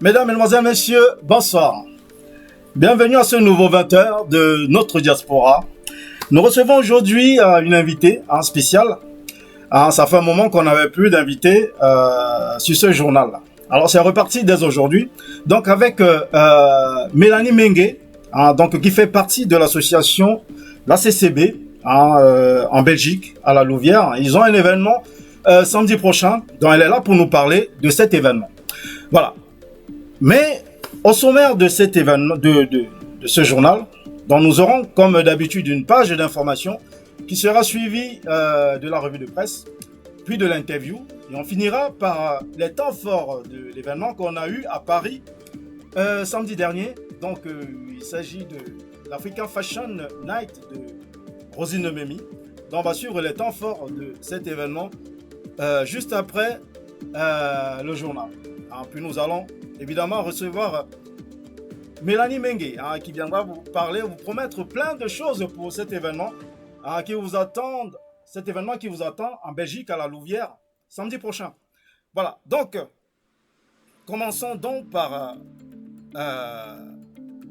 Mesdames, Mesdemoiselles, Messieurs, bonsoir. Bienvenue à ce nouveau 20h de notre diaspora. Nous recevons aujourd'hui une invitée spéciale. Ça fait un moment qu'on n'avait plus d'invités sur ce journal. Alors c'est reparti dès aujourd'hui. Donc avec Mélanie Mengue, donc qui fait partie de l'association la CCB en Belgique, à la Louvière. Ils ont un événement samedi prochain, donc elle est là pour nous parler de cet événement. Voilà. Mais au sommaire de cet événement, de ce journal, dont nous aurons comme d'habitude une page d'information qui sera suivie de la revue de presse, puis de l'interview, et on finira par les temps forts de l'événement qu'on a eu à Paris samedi dernier. Donc il s'agit de l'African Fashion Night de Rosine Memi. Donc on va suivre les temps forts de cet événement juste après le journal. Puis nous allons évidemment recevoir Mélanie Mengue qui viendra vous parler, vous promettre plein de choses pour cet événement qui vous attend, cet événement qui vous attend en Belgique à la Louvière samedi prochain. Voilà, donc commençons donc par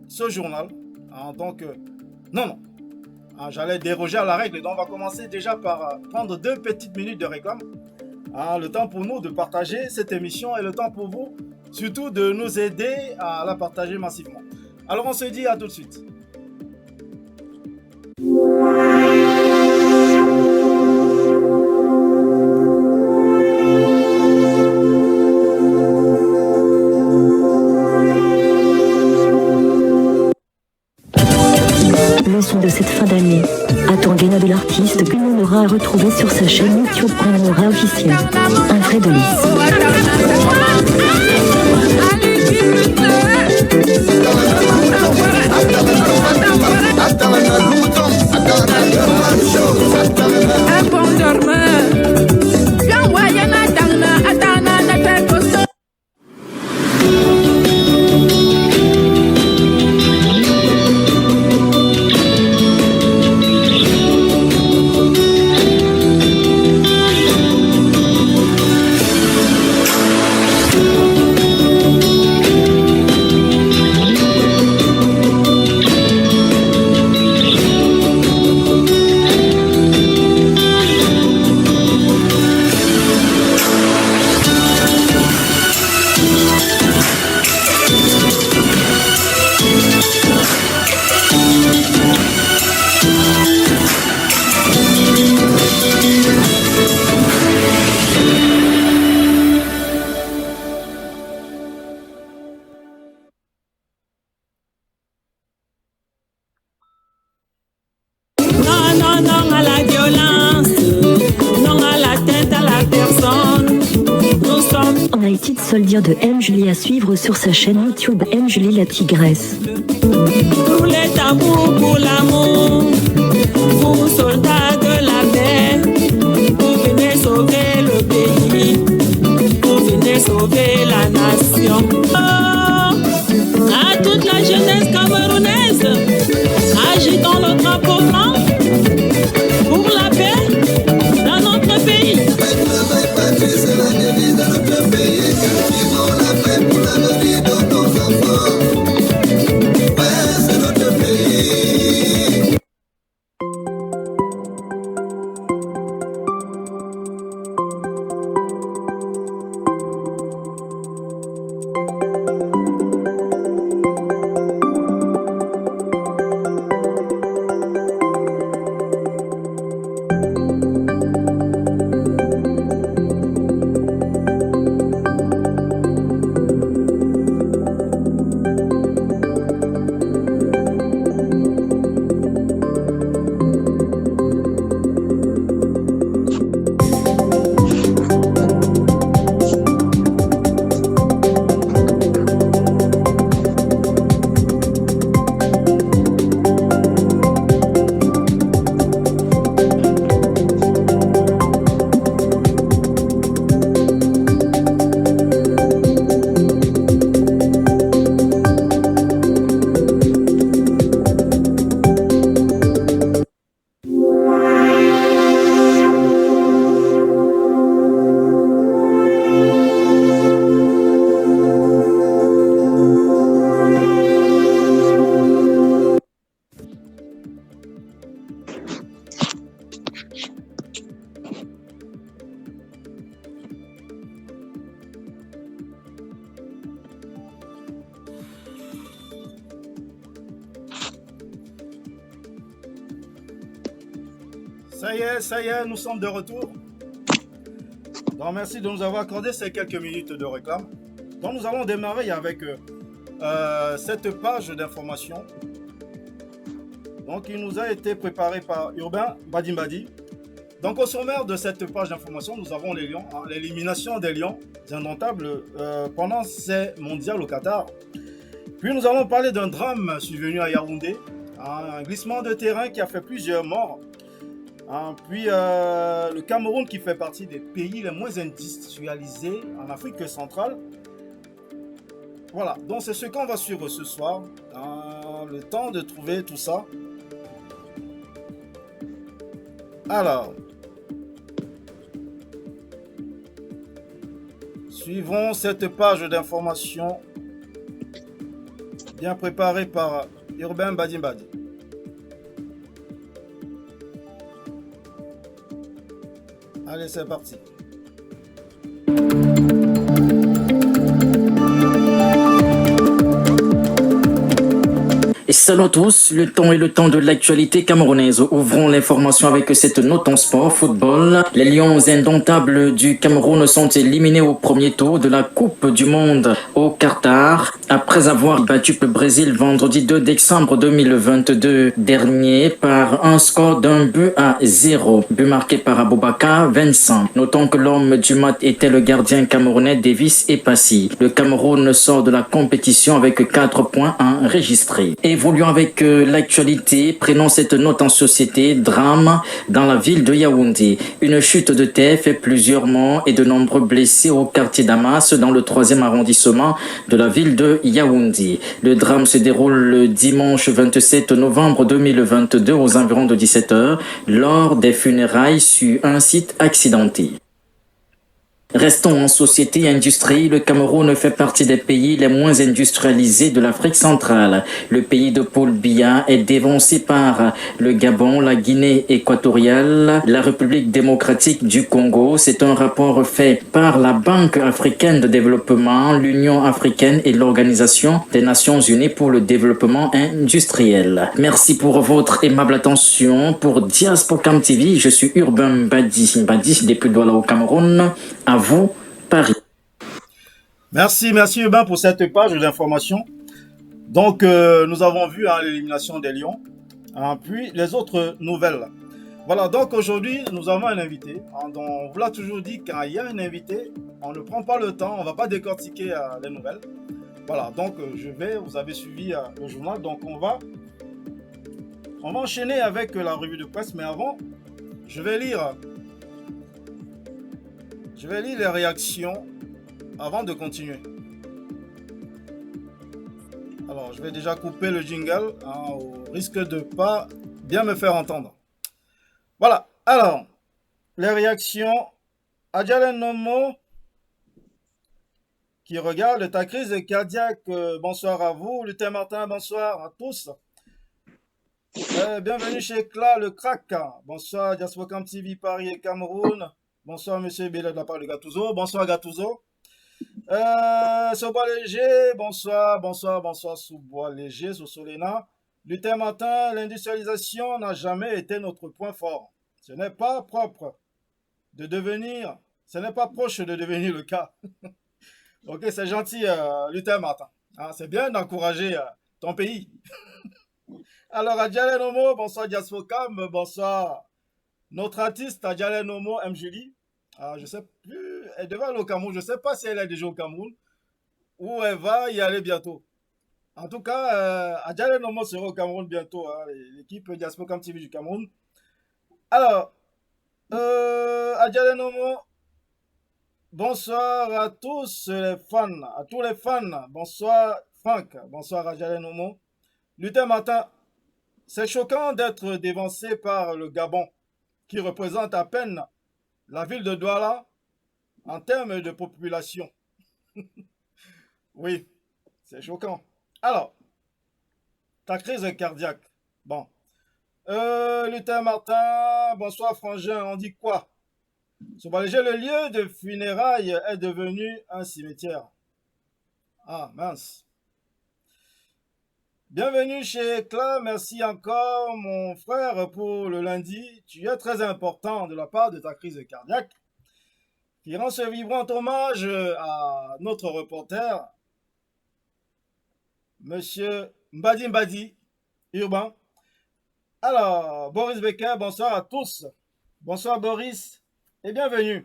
ce journal. Donc non, j'allais déroger à la règle, donc on va commencer déjà par prendre 2 petites minutes de réclame. Le temps pour nous de partager cette émission et le temps pour vous surtout de nous aider à la partager massivement. Alors on se dit à tout de suite. Le son de cette fin d'année. Attendez de l'artiste que l'on aura à retrouver sur sa chaîne YouTube Aura officielle. Un vrai de Soldier de M. Julie à suivre sur sa chaîne YouTube M. Julie la Tigresse. Pour les tambours, pour l'amour, vous soldats de la paix, vous venez sauver le pays, vous venez sauver la nation. Oh, à toute la jeunesse camerounaise, agitons le drapeau blanc pour la paix dans notre pays. C'est la devise de notre pays. Vivons la paix pour l'avenir de nos enfants. Ouais, c'est notre pays. Ça y est, nous sommes de retour. Donc, merci de nous avoir accordé ces quelques minutes de réclame. Donc, nous allons démarrer avec cette page d'information. Donc, il nous a été préparé par Urbain Badimbadi. Donc, au sommaire de cette page d'information, nous avons les Lions, l'élimination des Lions indomptables pendant ces mondiales au Qatar. Puis, nous allons parler d'un drame survenu à Yaoundé, un glissement de terrain qui a fait plusieurs morts. Puis le Cameroun qui fait partie des pays les moins industrialisés en Afrique centrale. Voilà, donc c'est ce qu'on va suivre ce soir. Le temps de trouver tout ça. Alors, suivons cette page d'information bien préparée par Urbain Badimbadi. Allez, c'est parti. Et salut à tous, le temps est le temps de l'actualité camerounaise. Ouvrons l'information avec cette note en sport, football. Les Lions indomptables du Cameroun sont éliminés au premier tour de la Coupe du Monde au Qatar, après avoir battu le Brésil vendredi 2 décembre 2022 dernier par un score d'1-0. But marqué par Aboubakar Vincent. Notons que l'homme du match était le gardien camerounais Davis Epassi. Le Cameroun sort de la compétition avec 4 points enregistrés. Évoluons avec l'actualité, prenons cette note en société, drame dans la ville de Yaoundé. Une chute de terre fait plusieurs morts et de nombreux blessés au quartier Damas dans le 3e arrondissement de la ville de Yaoundé. Le drame se déroule le dimanche 27 novembre 2022 aux environs de 17h lors des funérailles sur un site accidenté. Restons en société et industrie. Le Cameroun fait partie des pays les moins industrialisés de l'Afrique centrale. Le pays de Paul Biya est dévancé par le Gabon, la Guinée équatoriale, la République démocratique du Congo. C'est un rapport fait par la Banque africaine de développement, l'Union africaine et l'Organisation des Nations unies pour le développement industriel. Merci pour votre aimable attention. Pour Diaspocam TV, je suis Urbain Badi depuis Douala au Cameroun. À vous, Paris. Merci Urbain pour cette page d'information. Donc, nous avons vu l'élimination des Lions, puis les autres nouvelles. Voilà, donc aujourd'hui, nous avons un invité. Donc, on vous l'a toujours dit, quand il y a un invité, on ne prend pas le temps, on ne va pas décortiquer les nouvelles. Voilà, donc vous avez suivi le journal, donc on va enchaîner avec la revue de presse, mais avant, je vais lire les réactions avant de continuer. Alors, je vais déjà couper le jingle au risque de ne pas bien me faire entendre. Voilà. Alors, les réactions. Adjalen Nomo qui regarde ta crise cardiaque. Bonsoir à vous. Luther Martin, bonsoir à tous. Bienvenue chez Cla, le crack. Bonsoir, Diaspocam TV Paris et Cameroun. Bonsoir, monsieur Bella de la part de Gattuso. Bonsoir, Gattuso. Sous-bois léger. Bonsoir, sous-bois léger, sous Solena. Luther Martin, l'industrialisation n'a jamais été notre point fort. Ce n'est pas proche de devenir le cas. Ok, c'est gentil, Luther Martin. C'est bien d'encourager ton pays. Alors, Adjalen Nomo, bonsoir, Diaspocam. Bonsoir, notre artiste Adjalen Nomo, M. Julie. Je sais plus, elle devait aller au Cameroun. Je ne sais pas si elle est déjà au Cameroun ou elle va y aller bientôt. En tout cas, Adjalen Nomo sera au Cameroun bientôt, l'équipe Diaspocam TV du Cameroun. Alors, Adjalen Nomo, bonsoir à tous les fans, Bonsoir Franck, bonsoir Adjalen Nomo. Luther Martin, c'est choquant d'être dévancé par le Gabon, qui représente à peine la ville de Douala en termes de population. Oui, c'est choquant. Alors, ta crise cardiaque. Bon. Luther Martin, bonsoir Frangin, on dit quoi? Le lieu de funérailles est devenu un cimetière. Ah, mince. Bienvenue chez Eclat. Merci encore, mon frère, pour le lundi. Tu es très important de la part de ta crise cardiaque qui rend ce vibrant hommage à notre reporter, Monsieur Mbadi Mbadi, urbain. Alors, Boris Becker, bonsoir à tous. Bonsoir Boris et bienvenue.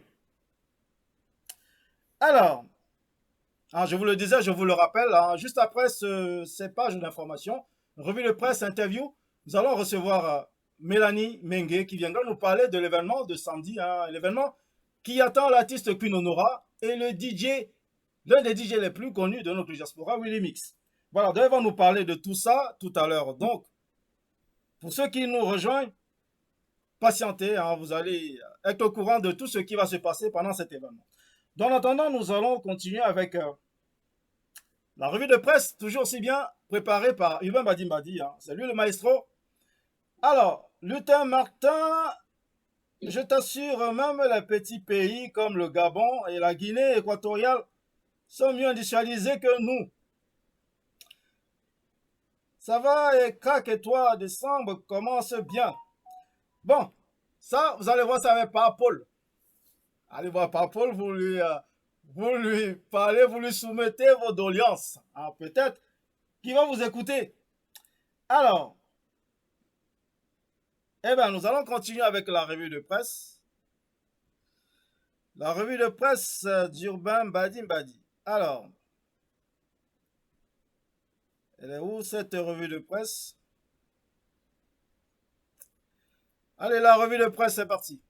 Alors, je vous le disais, je vous le rappelle, juste après ces pages d'information, revue de presse, interview, nous allons recevoir Mélanie Mengue qui viendra nous parler de l'événement de samedi, l'événement qui attend l'artiste Queen Honora et le DJ, l'un des DJ les plus connus de notre diaspora, Willy Mix. Voilà, donc ils vont nous parler de tout ça tout à l'heure. Donc, pour ceux qui nous rejoignent, patientez, vous allez être au courant de tout ce qui va se passer pendant cet événement. Donc, en attendant, nous allons continuer avec la revue de presse, toujours si bien préparée par Yvan Badi Mbadi. C'est lui le maestro. Alors, Luther Martin, je t'assure, même les petits pays comme le Gabon et la Guinée équatoriale sont mieux industrialisés que nous. Ça va et craque et toi, décembre commence bien. Bon, ça, vous allez voir ça avec Paul. Allez voir Paul, vous lui parlez, vous lui soumettez vos doléances. Peut-être qu'il va vous écouter. Alors, nous allons continuer avec la revue de presse. La revue de presse d'Urbain Badi Mbadi. Alors, elle est où cette revue de presse? Allez, la revue de presse, c'est parti.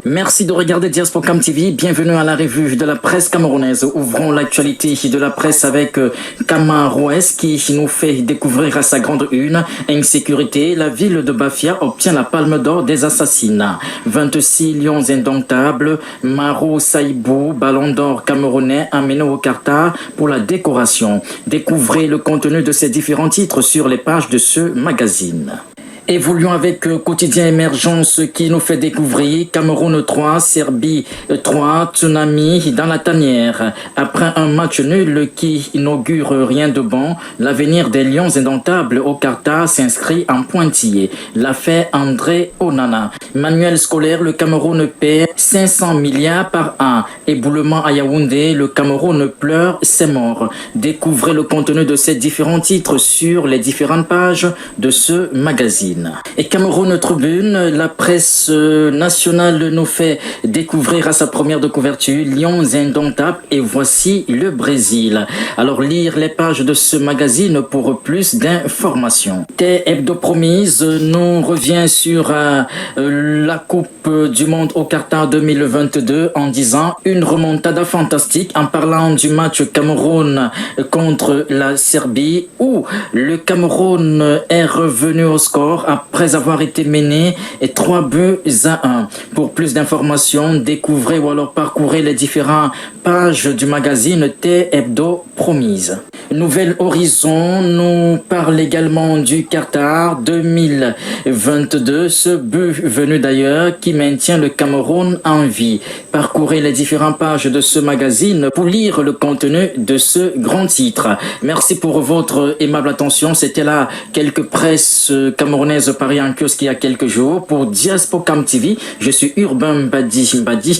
Merci de regarder Diaspocam TV. Bienvenue à la revue de la presse camerounaise. Ouvrons l'actualité de la presse avec Camarouès qui nous fait découvrir à sa grande une insécurité. La ville de Bafia obtient la palme d'or des assassinats. 26 lions indomptables. Maro Saïbou, ballon d'or camerounais amené au Qatar pour la décoration. Découvrez le contenu de ces différents titres sur les pages de ce magazine. Évoluons avec Quotidien Émergence qui nous fait découvrir Cameroun 3, Serbie 3, Tsunami dans la tanière. Après un match nul qui inaugure rien de bon, l'avenir des Lions indomptables au Qatar s'inscrit en pointillé. L'affaire André Onana. Manuel scolaire, le Cameroun perd 500 milliards par an. Éboulement à Yaoundé, le Cameroun pleure, c'est mort. Découvrez le contenu de ces différents titres sur les différentes pages de ce magazine. Et Cameroun Tribune, la presse nationale nous fait découvrir à sa première de couverture Lions indomptables et voici le Brésil. Alors lire les pages de ce magazine pour plus d'informations. Terre hebdo promise nous revient sur la Coupe du Monde au Qatar 2022 en disant une remontada fantastique en parlant du match Cameroun contre la Serbie où le Cameroun est revenu au score après avoir été mené 3-1. Pour plus d'informations, découvrez ou alors parcourez les différentes pages du magazine Terre Hebdo Promise. Nouvel Horizon nous parle également du Qatar 2022, ce but venu d'ailleurs qui maintient le Cameroun en vie. Parcourez les différentes pages de ce magazine pour lire le contenu de ce grand titre. Merci pour votre aimable attention. C'était là quelques presses camerounaises parues en kiosque il y a quelques jours. Pour Diaspocam TV, je suis Urbain Mbadi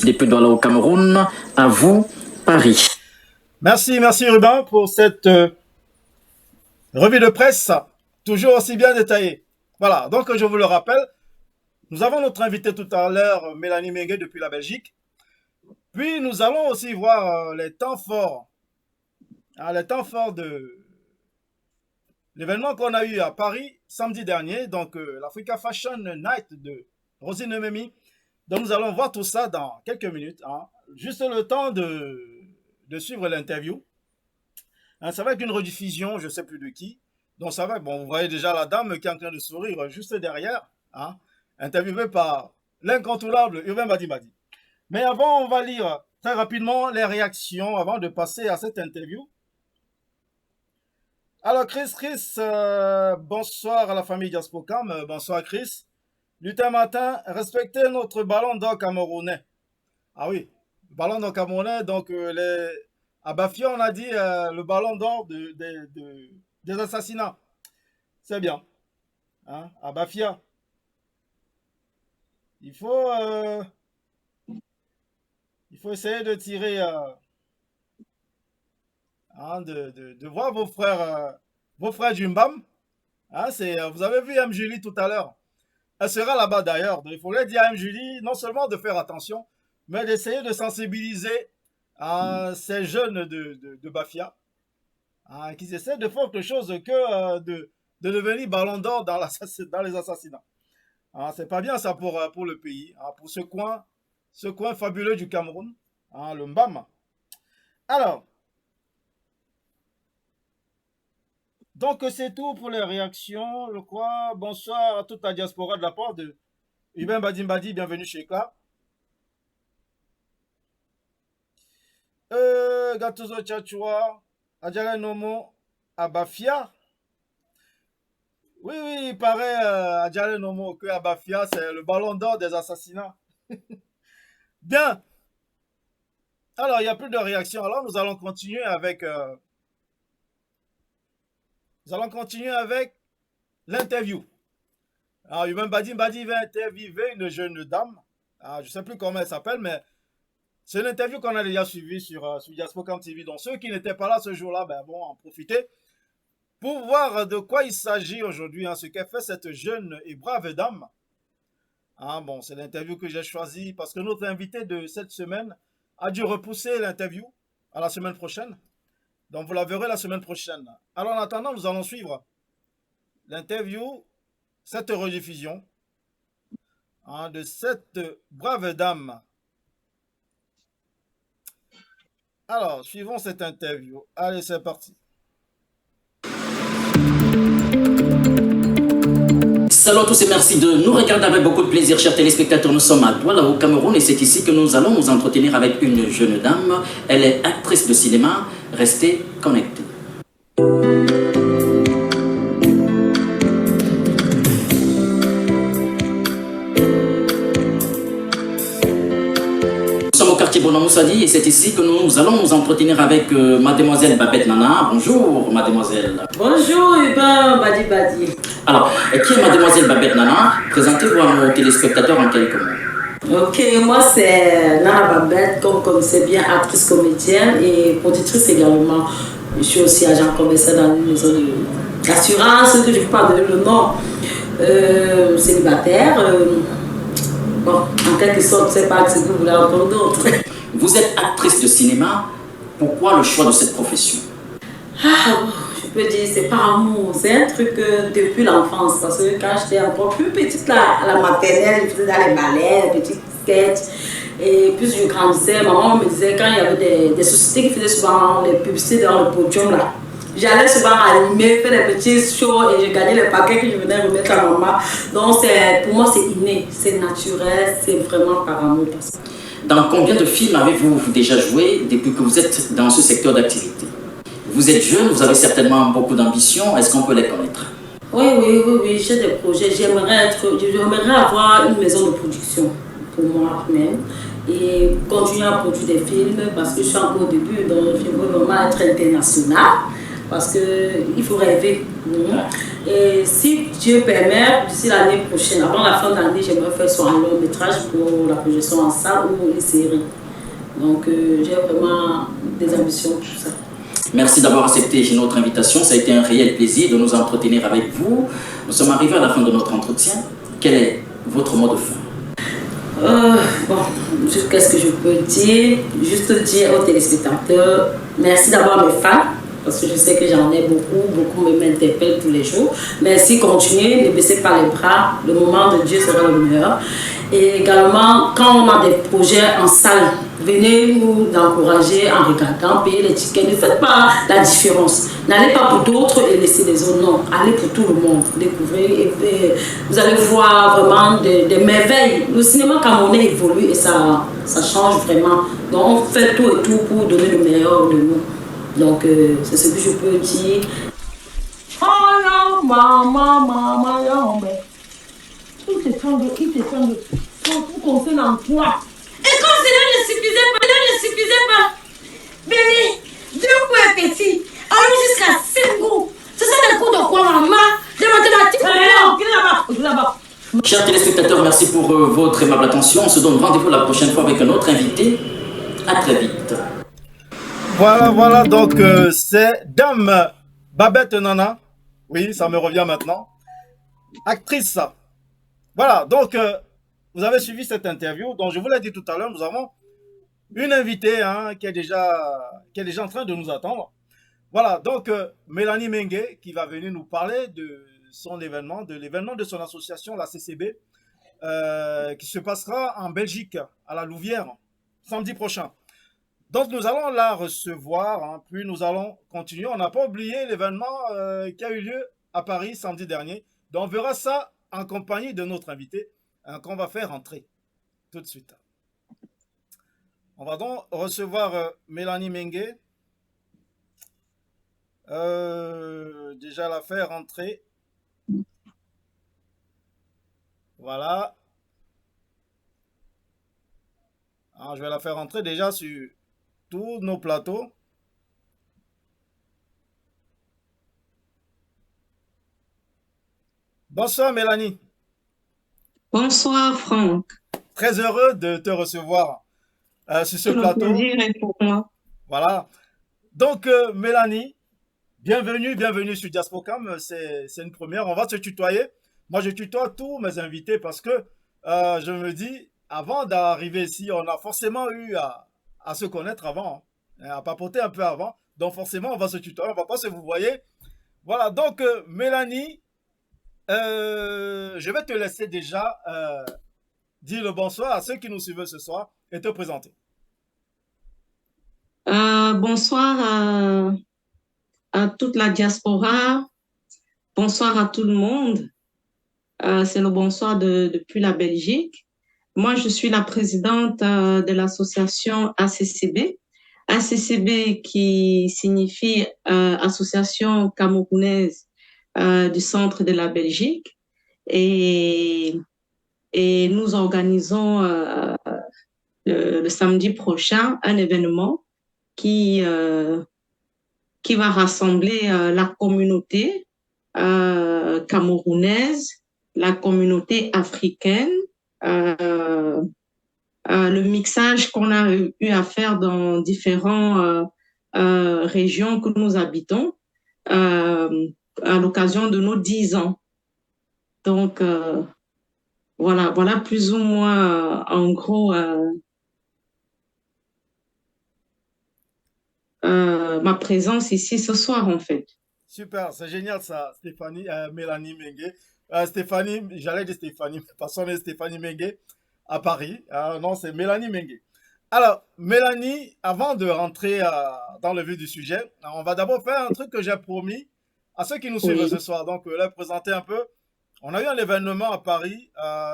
depuis Douala au Cameroun. À vous, Paris. Merci Ruben pour cette revue de presse toujours aussi bien détaillée. Voilà, donc je vous le rappelle, nous avons notre invité tout à l'heure, Mélanie Mengue depuis la Belgique. Puis nous allons aussi voir les temps forts de l'événement qu'on a eu à Paris samedi dernier, donc l'Africa Fashion Night de Rosine Memi. Donc nous allons voir tout ça dans quelques minutes, juste le temps de suivre l'interview. Ça va être une rediffusion, je ne sais plus de qui. Donc ça va, bon, vous voyez déjà la dame qui est en train de sourire juste derrière, interviewée par l'incontournable Urbain Badi Mbadi. Mais avant, on va lire très rapidement les réactions avant de passer à cette interview. Alors Chris, bonsoir à la famille Diaspocam, bonsoir Chris. Luther Martin, respectez notre ballon d'or camerounais. Ah oui, ballon d'or camerounais, donc À Bafia, on a dit le ballon d'or des assassinats. C'est bien. Hein? À Bafia. Il faut, euh, il faut essayer de tirer, hein, de voir vos frères du Mbam. Hein, vous avez vu M. Julie tout à l'heure. Elle sera là-bas d'ailleurs. Donc, il faudrait dire à M. Julie non seulement de faire attention, mais d'essayer de sensibiliser ces jeunes de Bafia, hein, qui essaient de faire autre chose que de devenir ballon d'or dans les assassinats. Hein, c'est pas bien ça pour le pays, hein, pour ce coin fabuleux du Cameroun, hein, le Mbam. Alors, donc c'est tout pour les réactions, je crois. Bonsoir à toute la diaspora de la part de Ibn Badimbadi, bienvenue chez Eclat. Gatuzo Tchatchoua, Adjala Nomo, Abafia. Oui, il paraît à Adjala Nomo que Abafia, c'est le ballon d'or des assassinats. Bien. Alors, il n'y a plus de réactions. Alors, nous allons continuer avec l'interview. Alors, Ibn Badi va interviewer une jeune dame. Alors, je ne sais plus comment elle s'appelle, mais c'est une interview qu'on a déjà suivie sur Diaspocam TV. Donc, ceux qui n'étaient pas là ce jour-là vont en profiter pour voir de quoi il s'agit aujourd'hui, hein, ce qu'a fait cette jeune et brave dame. Ah, bon, c'est l'interview que j'ai choisie parce que notre invité de cette semaine a dû repousser l'interview à la semaine prochaine. Donc, vous la verrez la semaine prochaine. Alors, en attendant, nous allons suivre l'interview, cette rediffusion, hein, de cette brave dame. Alors, suivons cette interview. Allez, c'est parti. Salut à tous et merci de nous regarder avec beaucoup de plaisir, chers téléspectateurs. Nous sommes à Douala, au Cameroun, et c'est ici que nous allons nous entretenir avec une jeune dame. Elle est actrice de cinéma. Restez connectés. Bonamoussadi, et c'est ici que nous allons nous entretenir avec mademoiselle Babette Nana. Bonjour mademoiselle. Bonjour Ibn Badi. Alors, qui est mademoiselle Babette Nana? Présentez-vous à nos téléspectateurs en quelques mots. Ok, moi c'est Nana Babette, comme vous connaissez bien, actrice comédienne et productrice également. Je suis aussi agent commercial dans une maison d'assurance, que je ne peux pas donner le nom, célibataire. Bon, en quelque sorte, c'est pas ce que vous voulez entendre d'autre. Vous êtes actrice de cinéma. Pourquoi le choix de cette profession? Je peux dire, c'est par amour. C'est un truc depuis l'enfance. Parce que quand j'étais encore plus petite, là, à la maternelle, je faisais dans les ballets, les petites sketchs. Et plus je grandissais, maman me disait, quand il y avait des sociétés qui faisaient souvent les publicités dans le podium, là, j'allais souvent animer, faire des petits shows et je gagnais les paquets que je venais remettre à maman. Donc pour moi c'est inné, c'est naturel, c'est vraiment par amour. Dans combien de films avez-vous déjà joué depuis que vous êtes dans ce secteur d'activité? Vous êtes jeune, vous avez certainement beaucoup d'ambition, est-ce qu'on peut les connaître? Oui, j'ai des projets. J'aimerais avoir une maison de production pour moi-même et continuer à produire des films parce que je suis encore au début, donc je veux vraiment être international. Parce qu'il faut rêver. Et si Dieu permet, d'ici l'année prochaine, avant la fin de l'année, j'aimerais faire soit un long métrage pour la projection en salle ou une série. Donc j'ai vraiment des ambitions pour ça. Merci d'avoir accepté notre invitation. Ça a été un réel plaisir de nous entretenir avec vous. Nous sommes arrivés à la fin de notre entretien. Quel est votre mot de fin? Qu'est-ce que je peux dire? Juste dire aux téléspectateurs, merci d'avoir mes fans. Parce que je sais que j'en ai beaucoup m'interpellent tous les jours. Merci, continuez, ne baissez pas les bras, le moment de Dieu sera le meilleur. Et également, quand on a des projets en salle, venez nous encourager en regardant, payer les tickets, ne faites pas la différence. N'allez pas pour d'autres et laissez les autres, non, allez pour tout le monde, découvrez et vous allez voir vraiment des merveilles. Le cinéma camerounais évolue et ça change vraiment. Donc on fait tout et tout pour donner le meilleur de nous. Donc, c'est ce que je peux dire. Oh non, maman, il te semble, tout concerne en toi. Et comme cela ne suffisait pas, Béni, même pour un petit. On est jusqu'à 5 cours. C'est ça le cours de quoi, maman? De mathématiques. Là-bas. Chers téléspectateurs, merci pour votre aimable attention. On se donne rendez-vous la prochaine fois avec un autre invité. À très vite. Voilà, donc c'est Dame Babette Nana. Oui, ça me revient maintenant. Actrice. Voilà, donc vous avez suivi cette interview. Donc je vous l'ai dit tout à l'heure, nous avons une invitée qui est déjà en train de nous attendre. Voilà, donc Mélanie Mengue qui va venir nous parler de son événement, de l'événement de son association, la CCB, qui se passera en Belgique, à la Louvière, samedi prochain. Donc nous allons la recevoir, puis nous allons continuer. On n'a pas oublié l'événement qui a eu lieu à Paris samedi dernier. Donc on verra ça en compagnie de notre invité qu'on va faire entrer tout de suite. On va donc recevoir Mélanie Mengue. Déjà la faire entrer. Voilà. Alors, je vais la faire entrer déjà sur tous nos plateaux. Bonsoir Mélanie. Bonsoir Franck. Très heureux de te recevoir sur ce Le plateau. plaisir est pour moi. Voilà. Donc Mélanie, bienvenue sur Diaspocam. C'est une première. On va se tutoyer. Moi, je tutoie tous mes invités parce que je me dis, avant d'arriver ici, on a forcément eu à se connaître avant, à papoter un peu avant. Donc forcément, on va se tutoyer, on va pas se vous voyez. Voilà, donc Mélanie, je vais te laisser déjà dire le bonsoir à ceux qui nous suivent ce soir et te présenter. Bonsoir à toute la diaspora. Bonsoir à tout le monde. C'est le bonsoir depuis la Belgique. Moi, je suis la présidente de l'association ACCB. ACCB qui signifie Association camerounaise du centre de la Belgique. Et nous organisons le samedi prochain un événement qui va rassembler la communauté camerounaise, la communauté africaine, le mixage qu'on a eu à faire dans différentes régions que nous habitons à l'occasion de nos 10 ans. Donc, voilà plus ou moins en gros ma présence ici ce soir en fait. Super, c'est génial ça, Stéphanie, Mélanie Mengue. Stéphanie, j'allais dire Stéphanie, parce qu'on est Stéphanie Mengue à Paris. Non, c'est Mélanie Mengue. Alors, Mélanie, avant de rentrer dans le vif du sujet, on va d'abord faire un truc que j'ai promis à ceux qui nous suivent ce soir. Donc, leur présenter un peu. On a eu un événement à Paris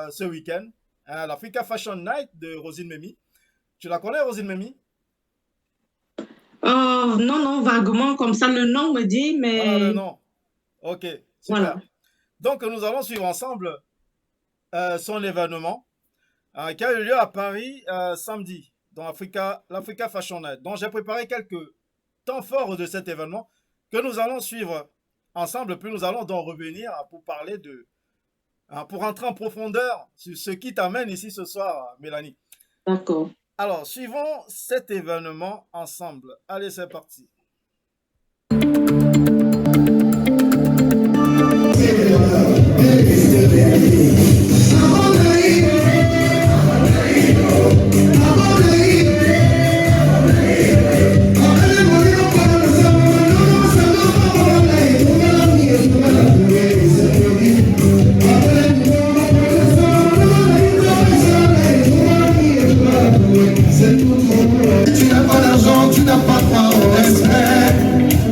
ce week-end, l'Africa Fashion Night de Rosine Memi. Tu la connais, Rosine Memi? Non, vaguement, comme ça, le nom me dit, mais... Voilà le nom. Ok, super. Voilà. Donc, nous allons suivre ensemble son événement qui a eu lieu à Paris samedi, dans l'Africa Fashion Night. Donc, j'ai préparé quelques temps forts de cet événement que nous allons suivre ensemble, puis nous allons donc revenir pour parler pour entrer en profondeur sur ce qui t'amène ici ce soir, Mélanie. D'accord. Alors, suivons cet événement ensemble. Allez, c'est parti. Tu n'as pas d'argent, tu n'as pas droit au respect.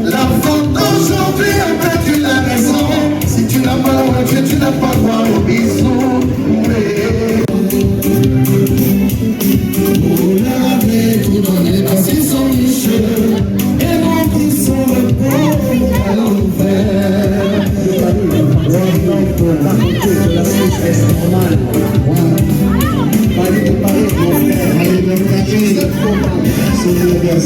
La faute d'aujourd'hui, après tu l'as raison. Si tu n'as pas la voiture, tu n'as pas droit au bisou. Vous l'avez tout donné parce qu'ils sont riches. Et donc ils sont le pauvre à l'envers. Donc la beauté de la Suisse est normale. Paris, mon frère, allez me cacher cette forme, c'est le bien.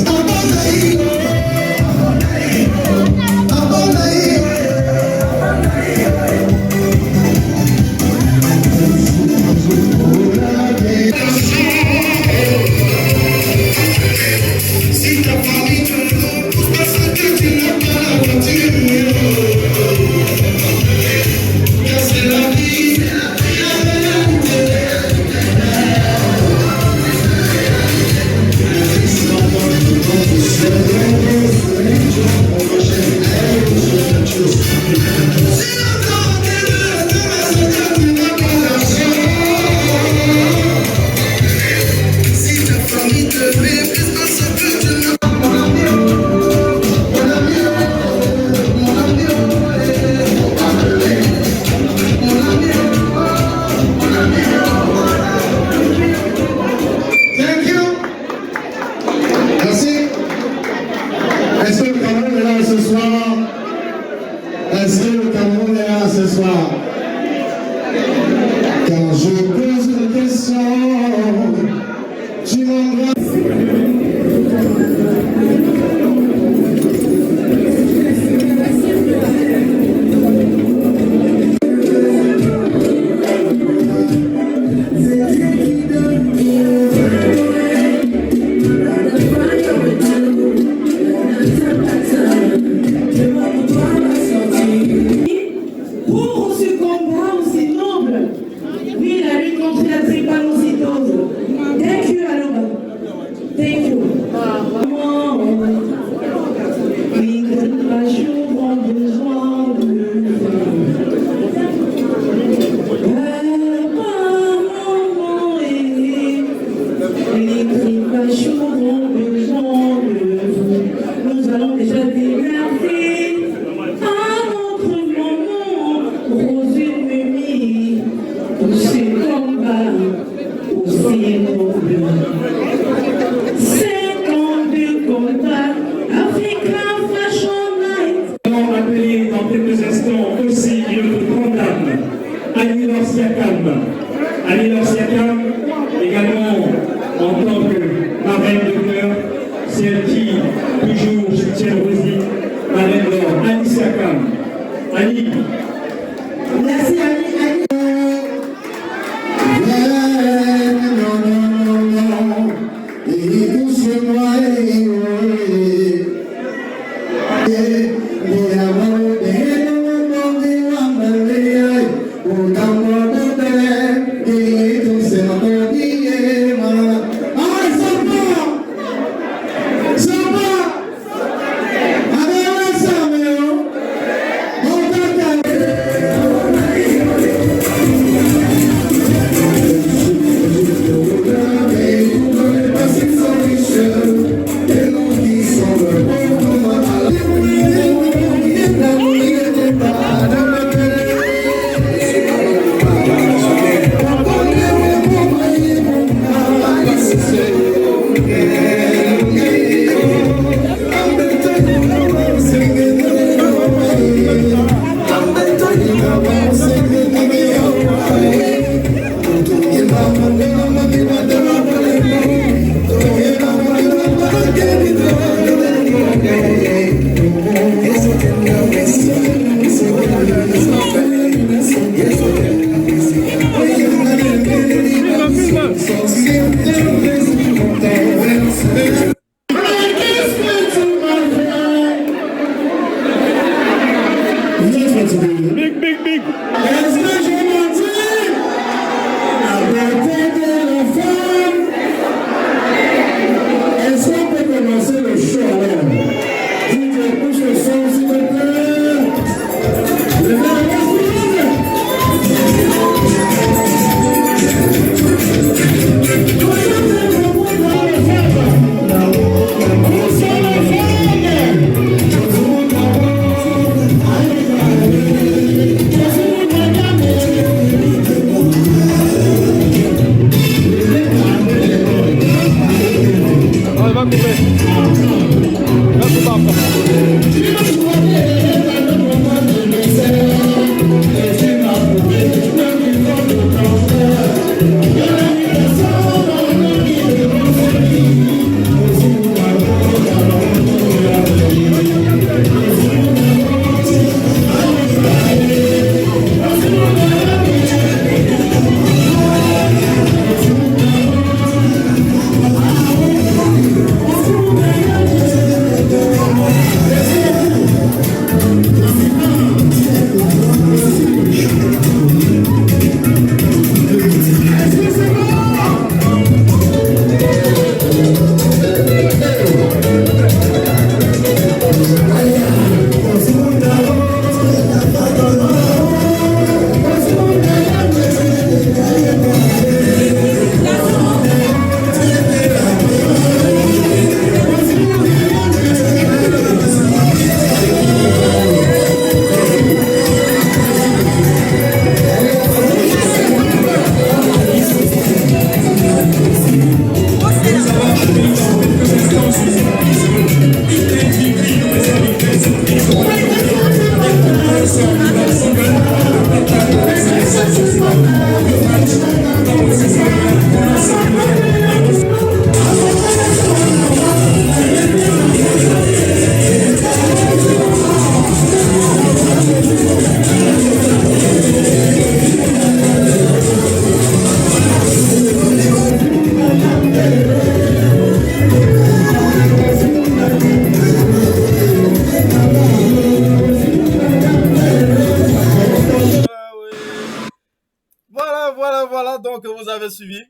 Voilà, donc vous avez suivi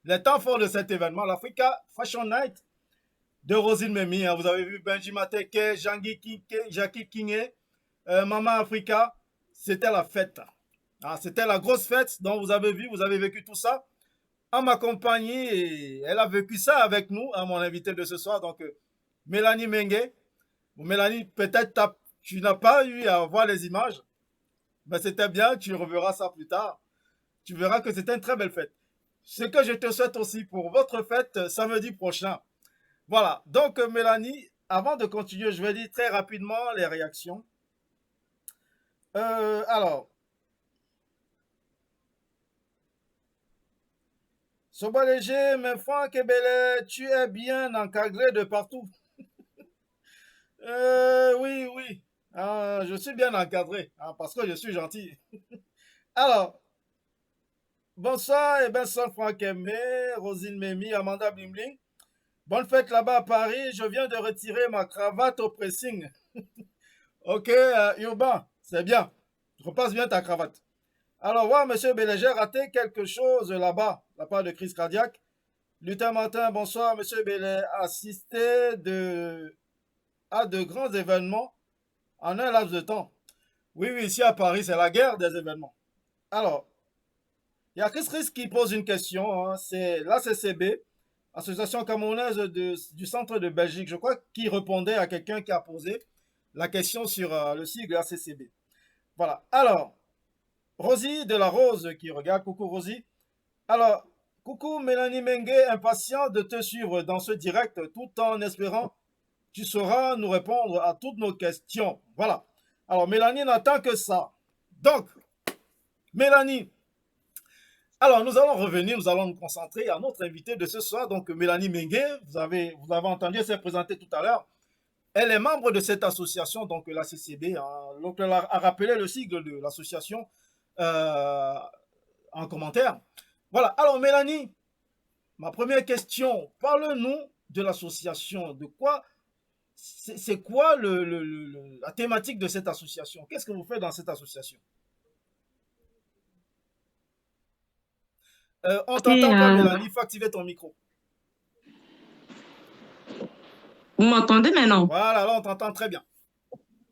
les temps forts de cet événement, l'Africa Fashion Night de Rosine Memi. Hein. Vous avez vu Benjamin Teke, Jackie Kingé, Maman Africa. C'était la fête. Ah, c'était la grosse fête dont vous avez vu, vous avez vécu tout ça en ma compagnie. Et elle a vécu ça avec nous, hein, mon invité de ce soir, donc Mélanie Mengue. Bon, Mélanie, peut-être tu n'as pas eu à voir les images, mais c'était bien, tu reverras ça plus tard. Tu verras que c'était une très belle fête. Ce que je te souhaite aussi pour votre fête samedi prochain. Voilà, donc Mélanie, avant de continuer, je vais dire très rapidement les réactions. Alors, Soba Léger, mes frères Kebele, tu es bien encadré de partout. Oui. Ah, je suis bien encadré, hein, parce que je suis gentil. Alors, bonsoir et bonsoir Franck Aimé, Rosine Memi, Amanda Blimling. Bonne fête là-bas à Paris. Je viens de retirer ma cravate au pressing. Ok, Urbain, c'est bien. Repasse bien ta cravate. Alors, ouais, monsieur Bélé, j'ai raté quelque chose là-bas, de la part de crise cardiaque. Lutin Martin, bonsoir, monsieur Bélé. Assisté à de grands événements en un laps de temps. Oui, ici à Paris, c'est la guerre des événements. Alors, il y a Chris qui pose une question. Hein, c'est l'ACCB, Association camerounaise du centre de Belgique. Je crois qu'il répondait à quelqu'un qui a posé la question sur le sigle ACCB. Voilà. Alors, Rosie de la Rose qui regarde. Coucou Rosie. Alors, coucou Mélanie Mengue, impatient de te suivre dans ce direct tout en espérant tu sauras nous répondre à toutes nos questions. Voilà. Alors, Mélanie n'attend que ça. Donc, Mélanie, alors nous allons revenir, nous allons nous concentrer à notre invité de ce soir, donc Mélanie Mengue. Vous avez entendu, elle s'est présentée tout à l'heure. Elle est membre de cette association, donc la CCB. Hein, donc elle a rappelé le sigle de l'association en commentaire. Voilà. Alors, Mélanie, ma première question, parle-nous de l'association. De quoi c'est quoi la thématique de cette association? Qu'est-ce que vous faites dans cette association? On t'entend pas, Mélanie, il faut activer ton micro. Vous m'entendez maintenant? Voilà, là on t'entend très bien.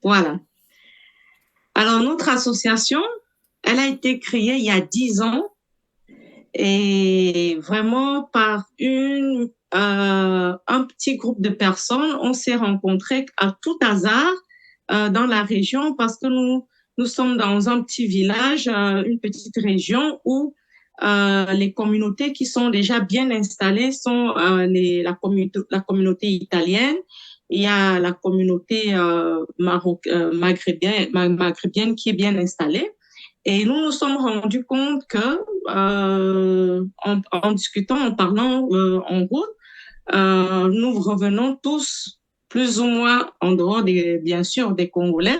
Voilà. Alors, notre association, elle a été créée il y a 10 ans et vraiment par un petit groupe de personnes. On s'est rencontrés à tout hasard dans la région parce que nous sommes dans un petit village, une petite région où les communautés qui sont déjà bien installées sont la communauté italienne. Il y a la communauté maghrébine qui est bien installée. Et nous nous sommes rendus compte que, en discutant, en parlant en groupe, nous revenons tous plus ou moins en dehors bien sûr des Congolais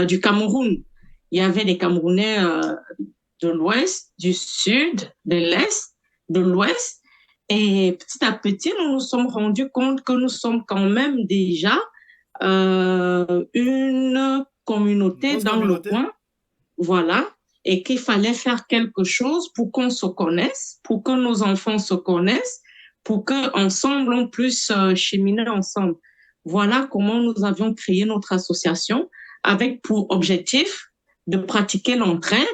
du Cameroun. Il y avait des Camerounais de l'Ouest, du Sud, de l'Est, de l'Ouest. Et petit à petit, nous nous sommes rendus compte que nous sommes quand même déjà une communauté dans le coin. Voilà. Et qu'il fallait faire quelque chose pour qu'on se connaisse, pour que nos enfants se connaissent, pour qu'ensemble, on puisse cheminer ensemble. Voilà comment nous avions créé notre association avec pour objectif de pratiquer l'entraide,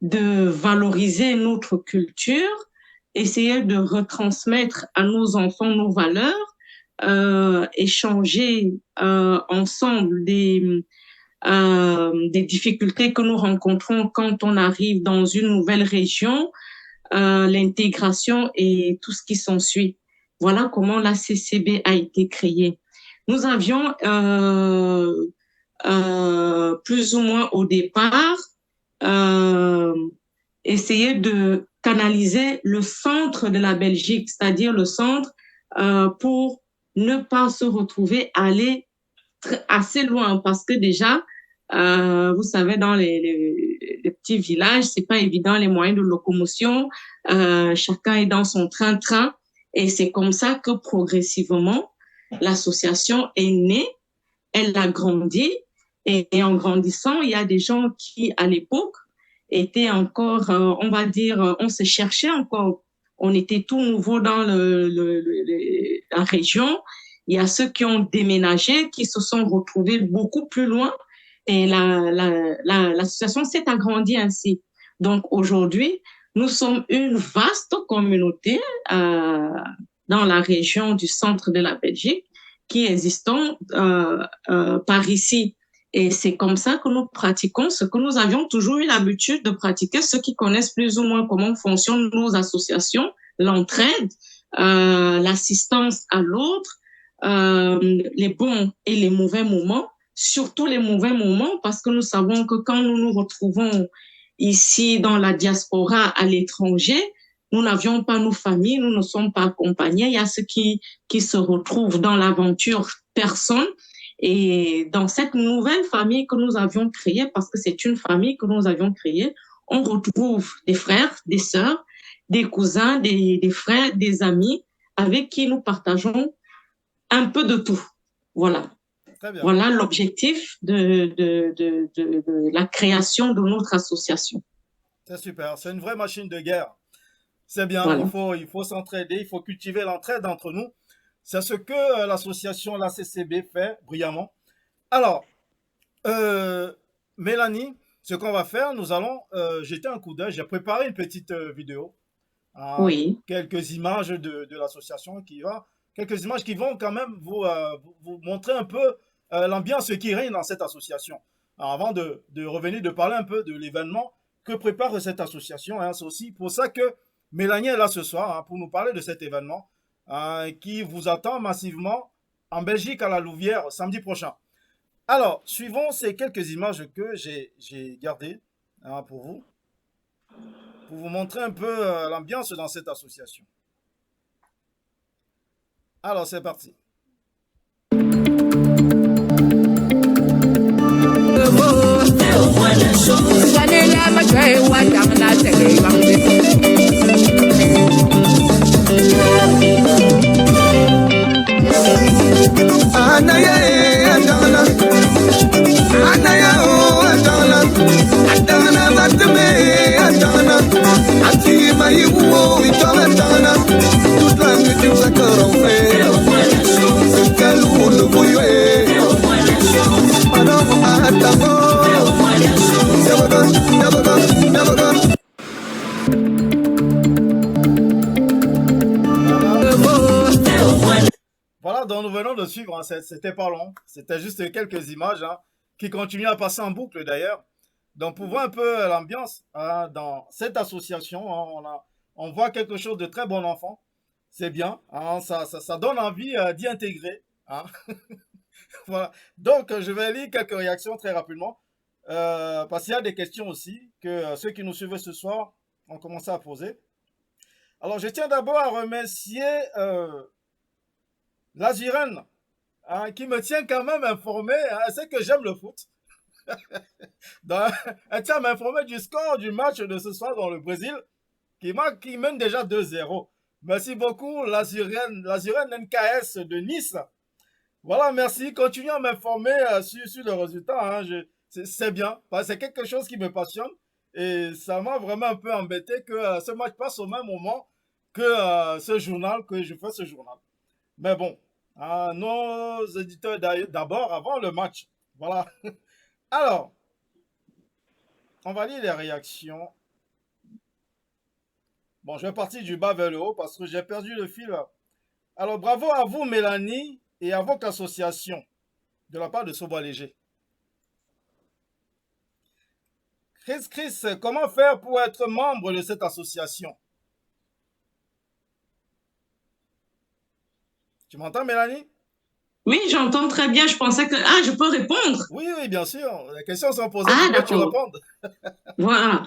de valoriser notre culture, essayer de retransmettre à nos enfants nos valeurs, échanger ensemble des difficultés que nous rencontrons quand on arrive dans une nouvelle région, l'intégration et tout ce qui s'ensuit. Voilà comment la CCB a été créée. Nous avions plus ou moins au départ essayer de canaliser le centre de la Belgique, c'est-à-dire le centre pour ne pas se retrouver à aller assez loin parce que déjà, vous savez, dans les petits villages, c'est pas évident les moyens de locomotion. Chacun est dans son train-train et c'est comme ça que progressivement, l'association est née, elle a grandi et en grandissant, il y a des gens qui, à l'époque, étaient encore, on va dire, on se cherchait encore. On était tout nouveau dans la région. Il y a ceux qui ont déménagé, qui se sont retrouvés beaucoup plus loin et l'association s'est agrandie ainsi. Donc aujourd'hui, nous sommes une vaste communauté dans la région du centre de la Belgique qui existons par ici. Et c'est comme ça que nous pratiquons ce que nous avions toujours eu l'habitude de pratiquer, ceux qui connaissent plus ou moins comment fonctionnent nos associations, l'entraide, l'assistance à l'autre, les bons et les mauvais moments, surtout les mauvais moments, parce que nous savons que quand nous nous retrouvons ici dans la diaspora à l'étranger, nous n'avions pas nos familles, nous ne sommes pas accompagnés. Il y a ceux qui se retrouvent dans l'aventure personne. Et dans cette nouvelle famille que nous avions créée, parce que c'est une famille que nous avions créée, on retrouve des frères, des sœurs, des cousins, des frères, des amis avec qui nous partageons un peu de tout. Voilà. Très bien. Voilà l'objectif de la création de notre association. C'est super. C'est une vraie machine de guerre. C'est bien. Voilà. Il faut s'entraider, il faut cultiver l'entraide entre nous. C'est ce que l'association, la CCB, fait brillamment. Alors, Mélanie, ce qu'on va faire, nous allons jeter un coup d'œil. J'ai préparé une petite vidéo, Oui. quelques images de l'association quelques images qui vont quand même vous montrer un peu l'ambiance qui règne dans cette association. Alors, avant de revenir, de parler un peu de l'événement que prépare cette association, hein, c'est aussi pour ça que Mélanie est là ce soir, hein, pour nous parler de cet événement qui vous attend massivement en Belgique à la Louvière samedi prochain. Alors, suivons ces quelques images que j'ai gardées pour vous montrer un peu l'ambiance dans cette association. Alors, c'est parti. Voilà, donc nous venons de suivre, hein, c'était pas long, c'était juste quelques images qui continuent à passer en boucle d'ailleurs. Donc pour voir un peu l'ambiance dans cette association, on voit quelque chose de très bon enfant, c'est bien, ça donne envie d'y intégrer. Voilà, donc je vais lire quelques réactions très rapidement, parce qu'il y a des questions aussi que ceux qui nous suivent ce soir ont commencé à poser. Alors je tiens d'abord à remercier Lazirène, qui me tient quand même informé. Elle sait que j'aime le foot. Donc, elle tient à m'informer du score du match de ce soir dans le Brésil, qui mène déjà 2-0. Merci beaucoup, Lazirène NKS de Nice. Voilà, merci. Continuez à m'informer sur le résultat. C'est bien. C'est quelque chose qui me passionne. Et ça m'a vraiment un peu embêté que ce match passe au même moment que que je fais ce journal. Mais bon, nos éditeurs d'abord, avant le match. Voilà. Alors, on va lire les réactions. Bon, je vais partir du bas vers le haut parce que j'ai perdu le fil. Alors, bravo à vous, Mélanie, et à votre association, de la part de Soba Léger. Chris, comment faire pour être membre de cette association? Tu m'entends, Mélanie? Oui, j'entends très bien. Je pensais que... Ah, je peux répondre? Oui, bien sûr. Les questions sont posées, Ah, tu peux d'accord. répondre. Voilà.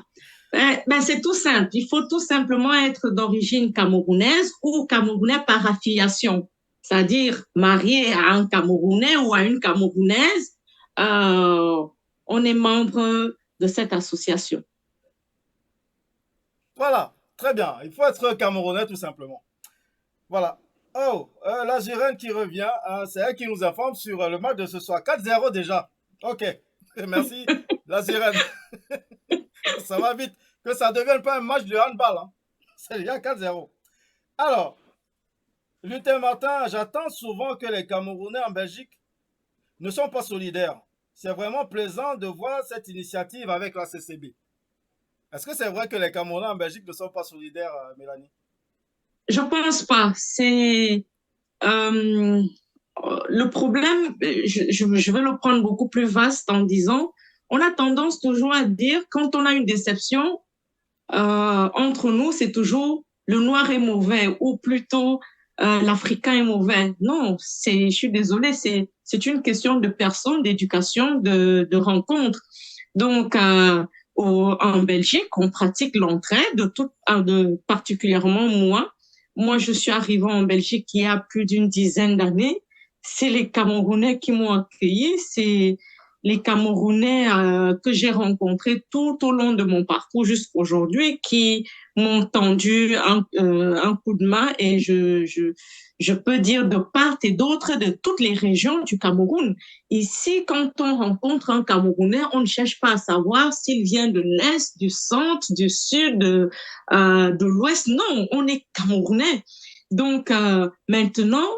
C'est tout simple. Il faut tout simplement être d'origine camerounaise ou camerounais par affiliation, c'est-à-dire marié à un Camerounais ou à une Camerounaise. euh, on est membre de cette association. Voilà, très bien. Il faut être camerounais tout simplement. Voilà. Oh, la Gérène qui revient, hein, c'est elle qui nous informe sur le match de ce soir. 4-0 déjà. Ok, merci, la Gérène. Ça va vite. Que ça ne devienne pas un match de handball. Hein. C'est déjà 4-0. Alors, Luther Martin, j'attends souvent que les Camerounais en Belgique ne sont pas solidaires. C'est vraiment plaisant de voir cette initiative avec la CCB. Est-ce que c'est vrai que les Camerounais en Belgique ne sont pas solidaires, Mélanie? Je pense pas. C'est euh, le problème. Je vais le prendre beaucoup plus vaste en disant, on a tendance toujours à dire quand on a une déception entre nous, c'est toujours le noir est mauvais ou plutôt l'Africain est mauvais. Non, je suis désolée, c'est une question de personne, d'éducation, de rencontre. Donc, en Belgique, on pratique l'entraide, particulièrement moi. Moi, je suis arrivée en Belgique il y a plus d'une dizaine d'années. C'est les Camerounais qui m'ont accueilli. C'est les Camerounais que j'ai rencontrés tout au long de mon parcours jusqu'aujourd'hui qui m'ont tendu un coup de main et je peux dire de part et d'autre de toutes les régions du Cameroun. Ici, quand on rencontre un Camerounais, on ne cherche pas à savoir s'il vient de l'Est, du centre, du sud, de l'Ouest. Non, on est Camerounais. Donc maintenant,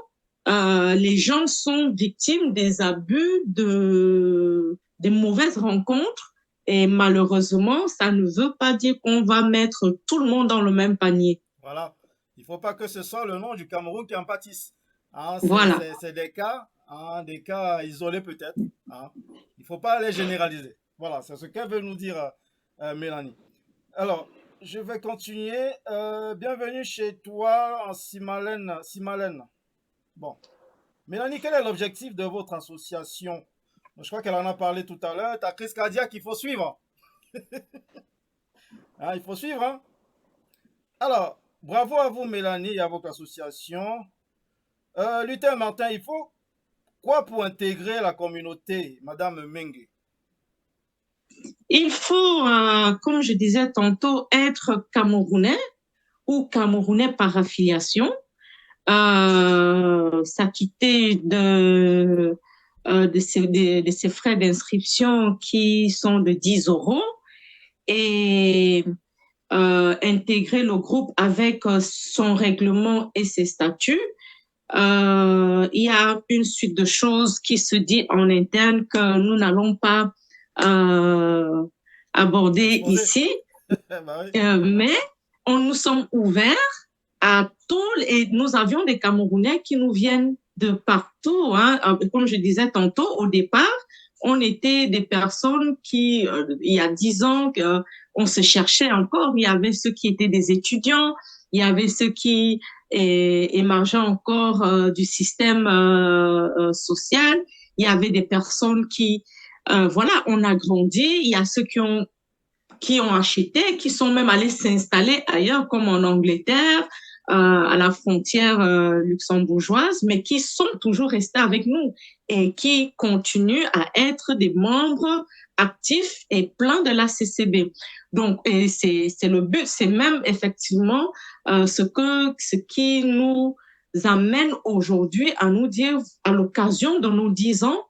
les gens sont victimes des abus, des mauvaises rencontres. Et malheureusement, ça ne veut pas dire qu'on va mettre tout le monde dans le même panier. Voilà. Il ne faut pas que ce soit le nom du Cameroun qui en pâtisse. Hein, Voilà. c'est des cas isolés peut-être. Hein. Il ne faut pas les généraliser. Voilà, c'est ce qu'elle veut nous dire, Mélanie. Alors, je vais continuer. Bienvenue chez toi, en Simalène. Bon. Mélanie, quel est l'objectif de votre association? Je crois qu'elle en a parlé tout à l'heure. Ta crise cardiaque, il faut suivre. Hein, il faut suivre. Hein? Alors, bravo à vous, Mélanie, et à votre association. Luther Martin, il faut quoi pour intégrer la communauté, Madame Mengue? Il faut, comme je disais tantôt, être Camerounais ou Camerounais par affiliation, s'acquitter de ces frais d'inscription qui sont de 10 euros et intégrer le groupe avec son règlement et ses statuts. Il y a une suite de choses qui se dit en interne que nous n'allons pas aborder ici, Bah oui. mais nous sommes ouverts à tout et nous avions des Camerounais qui nous viennent de partout. Hein. Comme je disais tantôt, au départ, on était des personnes qui, il y a 10 ans, on se cherchait encore. Il y avait ceux qui étaient des étudiants, il y avait ceux qui émergeaient encore du système social. Il y avait des personnes qui, voilà, on a grandi. Il y a ceux qui ont acheté, qui sont même allés s'installer ailleurs, comme en Angleterre, à la frontière luxembourgeoise, mais qui sont toujours restés avec nous et qui continuent à être des membres actifs et pleins de la CCB. Donc, et c'est le but, c'est même effectivement ce qui nous amène aujourd'hui à nous dire, à l'occasion de nos 10 ans,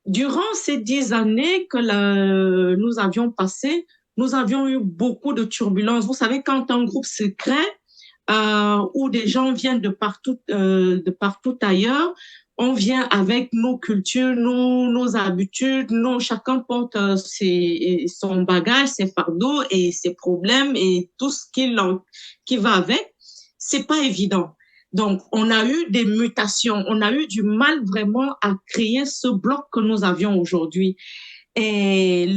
durant ces 10 années que nous avions passées, nous avions eu beaucoup de turbulences. Vous savez, quand un groupe se crée, où des gens viennent de partout ailleurs, on vient avec nos cultures, nos habitudes, chacun porte son bagage, ses fardeaux et ses problèmes et tout ce qui va avec. C'est pas évident. Donc, on a eu des mutations, on a eu du mal vraiment à créer ce bloc que nous avions aujourd'hui. Et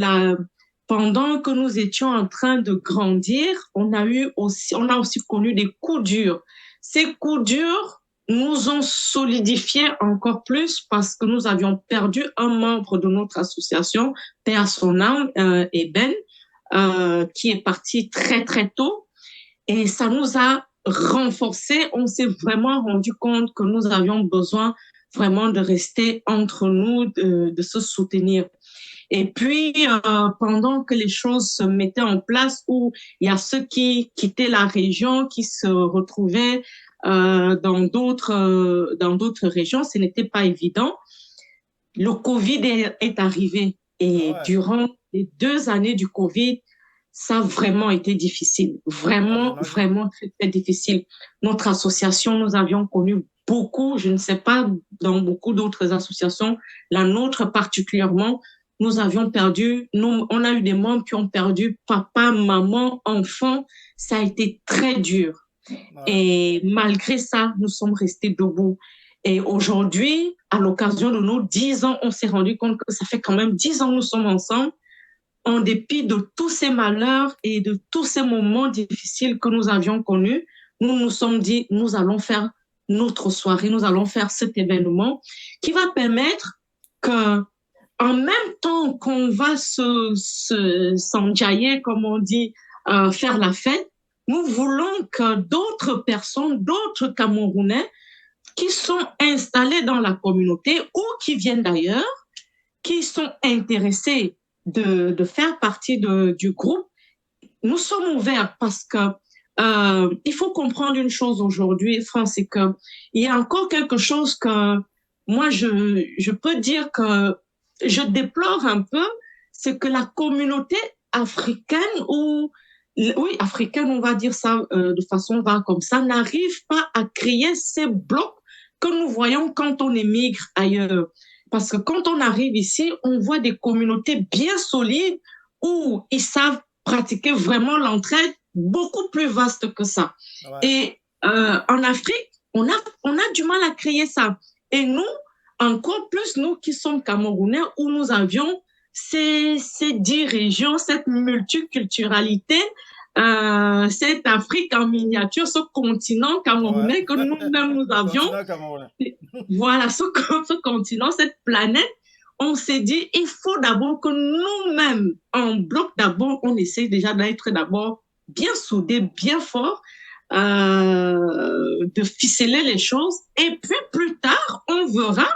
pendant que nous étions en train de grandir, on a aussi connu des coups durs. Ces coups durs nous ont solidifiés encore plus parce que nous avions perdu un membre de notre association, père son âme, Eben, qui est parti très, très tôt. Et ça nous a renforcés. On s'est vraiment rendu compte que nous avions besoin vraiment de rester entre nous, de se soutenir. Et puis, pendant que les choses se mettaient en place, où il y a ceux qui quittaient la région, qui se retrouvaient dans d'autres régions, ce n'était pas évident. Le Covid est arrivé et durant les 2 années du Covid, ça a vraiment été difficile, vraiment, vraiment très, très difficile. Notre association, nous avions connu beaucoup, je ne sais pas dans beaucoup d'autres associations, la nôtre particulièrement, nous avions perdu, on a eu des membres qui ont perdu papa, maman, enfants, ça a été très dur. Et malgré ça, nous sommes restés debout. Et aujourd'hui, à l'occasion de nos 10 ans, on s'est rendu compte que ça fait quand même 10 ans que nous sommes ensemble, en dépit de tous ces malheurs et de tous ces moments difficiles que nous avions connus. Nous nous sommes dit, nous allons faire notre soirée, nous allons faire cet événement qui va permettre que, en même temps qu'on va s'enjailler, comme on dit, faire la fête, nous voulons que d'autres personnes, d'autres Camerounais qui sont installés dans la communauté ou qui viennent d'ailleurs, qui sont intéressés de faire partie du groupe, nous sommes ouverts parce que il faut comprendre une chose aujourd'hui, France, c'est que il y a encore quelque chose que moi je peux dire que je déplore un peu, c'est que la communauté africaine africaine, on va dire ça de façon vague comme ça, n'arrive pas à créer ces blocs que nous voyons quand on émigre ailleurs. Parce que quand on arrive ici, on voit des communautés bien solides où ils savent pratiquer vraiment l'entraide beaucoup plus vaste que ça. Et en Afrique, on a du mal à créer ça. Et nous, encore plus nous qui sommes Camerounais, où nous avions ces 10 régions, cette multiculturalité, cette Afrique en miniature, ce continent camerounais que nous-mêmes nous avions. Voilà, ce continent, cette planète, on s'est dit, il faut d'abord que nous-mêmes, en bloc d'abord, on essaie déjà d'être d'abord bien soudés, bien forts, de ficeler les choses. Et puis plus tard, on verra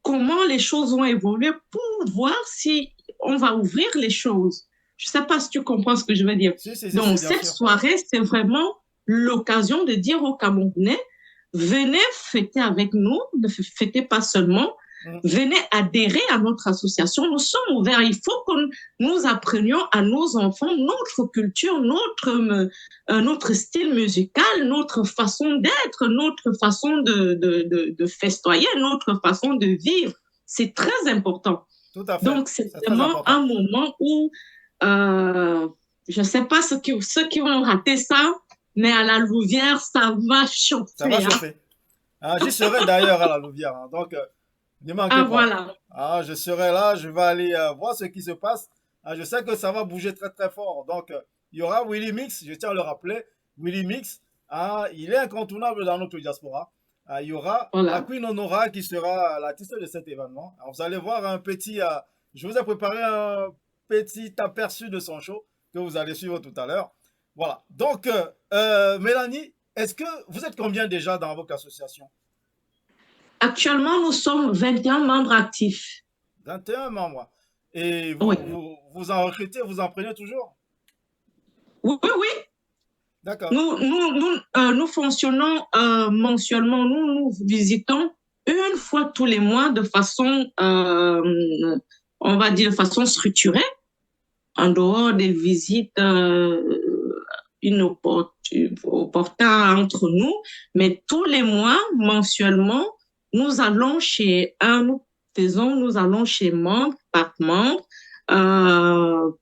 comment les choses vont évoluer pour voir si on va ouvrir les choses. Je ne sais pas si tu comprends ce que je veux dire. Donc, cette soirée, c'est vraiment l'occasion de dire aux Camerounais, venez fêter avec nous, ne fêtez pas seulement, venez adhérer à notre association. Nous sommes ouverts. Il faut que nous apprenions à nos enfants notre culture, notre style musical, notre façon d'être, notre façon de festoyer, notre façon de vivre. C'est très important. Tout à fait. Donc, c'est vraiment un moment où, je ne sais pas ceux qui vont rater ça, mais à la Louvière, ça va chauffer. Ça va chauffer. J'y serai d'ailleurs à la Louvière. Donc, ne manquez pas. Voilà. Je serai là, je vais aller voir ce qui se passe. Je sais que ça va bouger très très fort. Donc, il y aura Willy Mix, je tiens à le rappeler. Willy Mix, il est incontournable dans notre diaspora. Il y aura la Queen Honora qui sera l'artiste de cet événement. Alors, vous allez voir un petit... je vous ai préparé un petit aperçu de son show que vous allez suivre tout à l'heure. Voilà. Donc, Mélanie, est-ce que vous êtes combien déjà dans votre association? Actuellement, nous sommes 21 membres actifs. 21 membres. Et vous en recrutez, vous en prenez toujours? Oui. D'accord. Nous fonctionnons mensuellement. Nous visitons une fois tous les mois de façon, on va dire, de façon structurée, en dehors des visites opportunes entre nous. Mais tous les mois, mensuellement, nous allons chez membre par membre,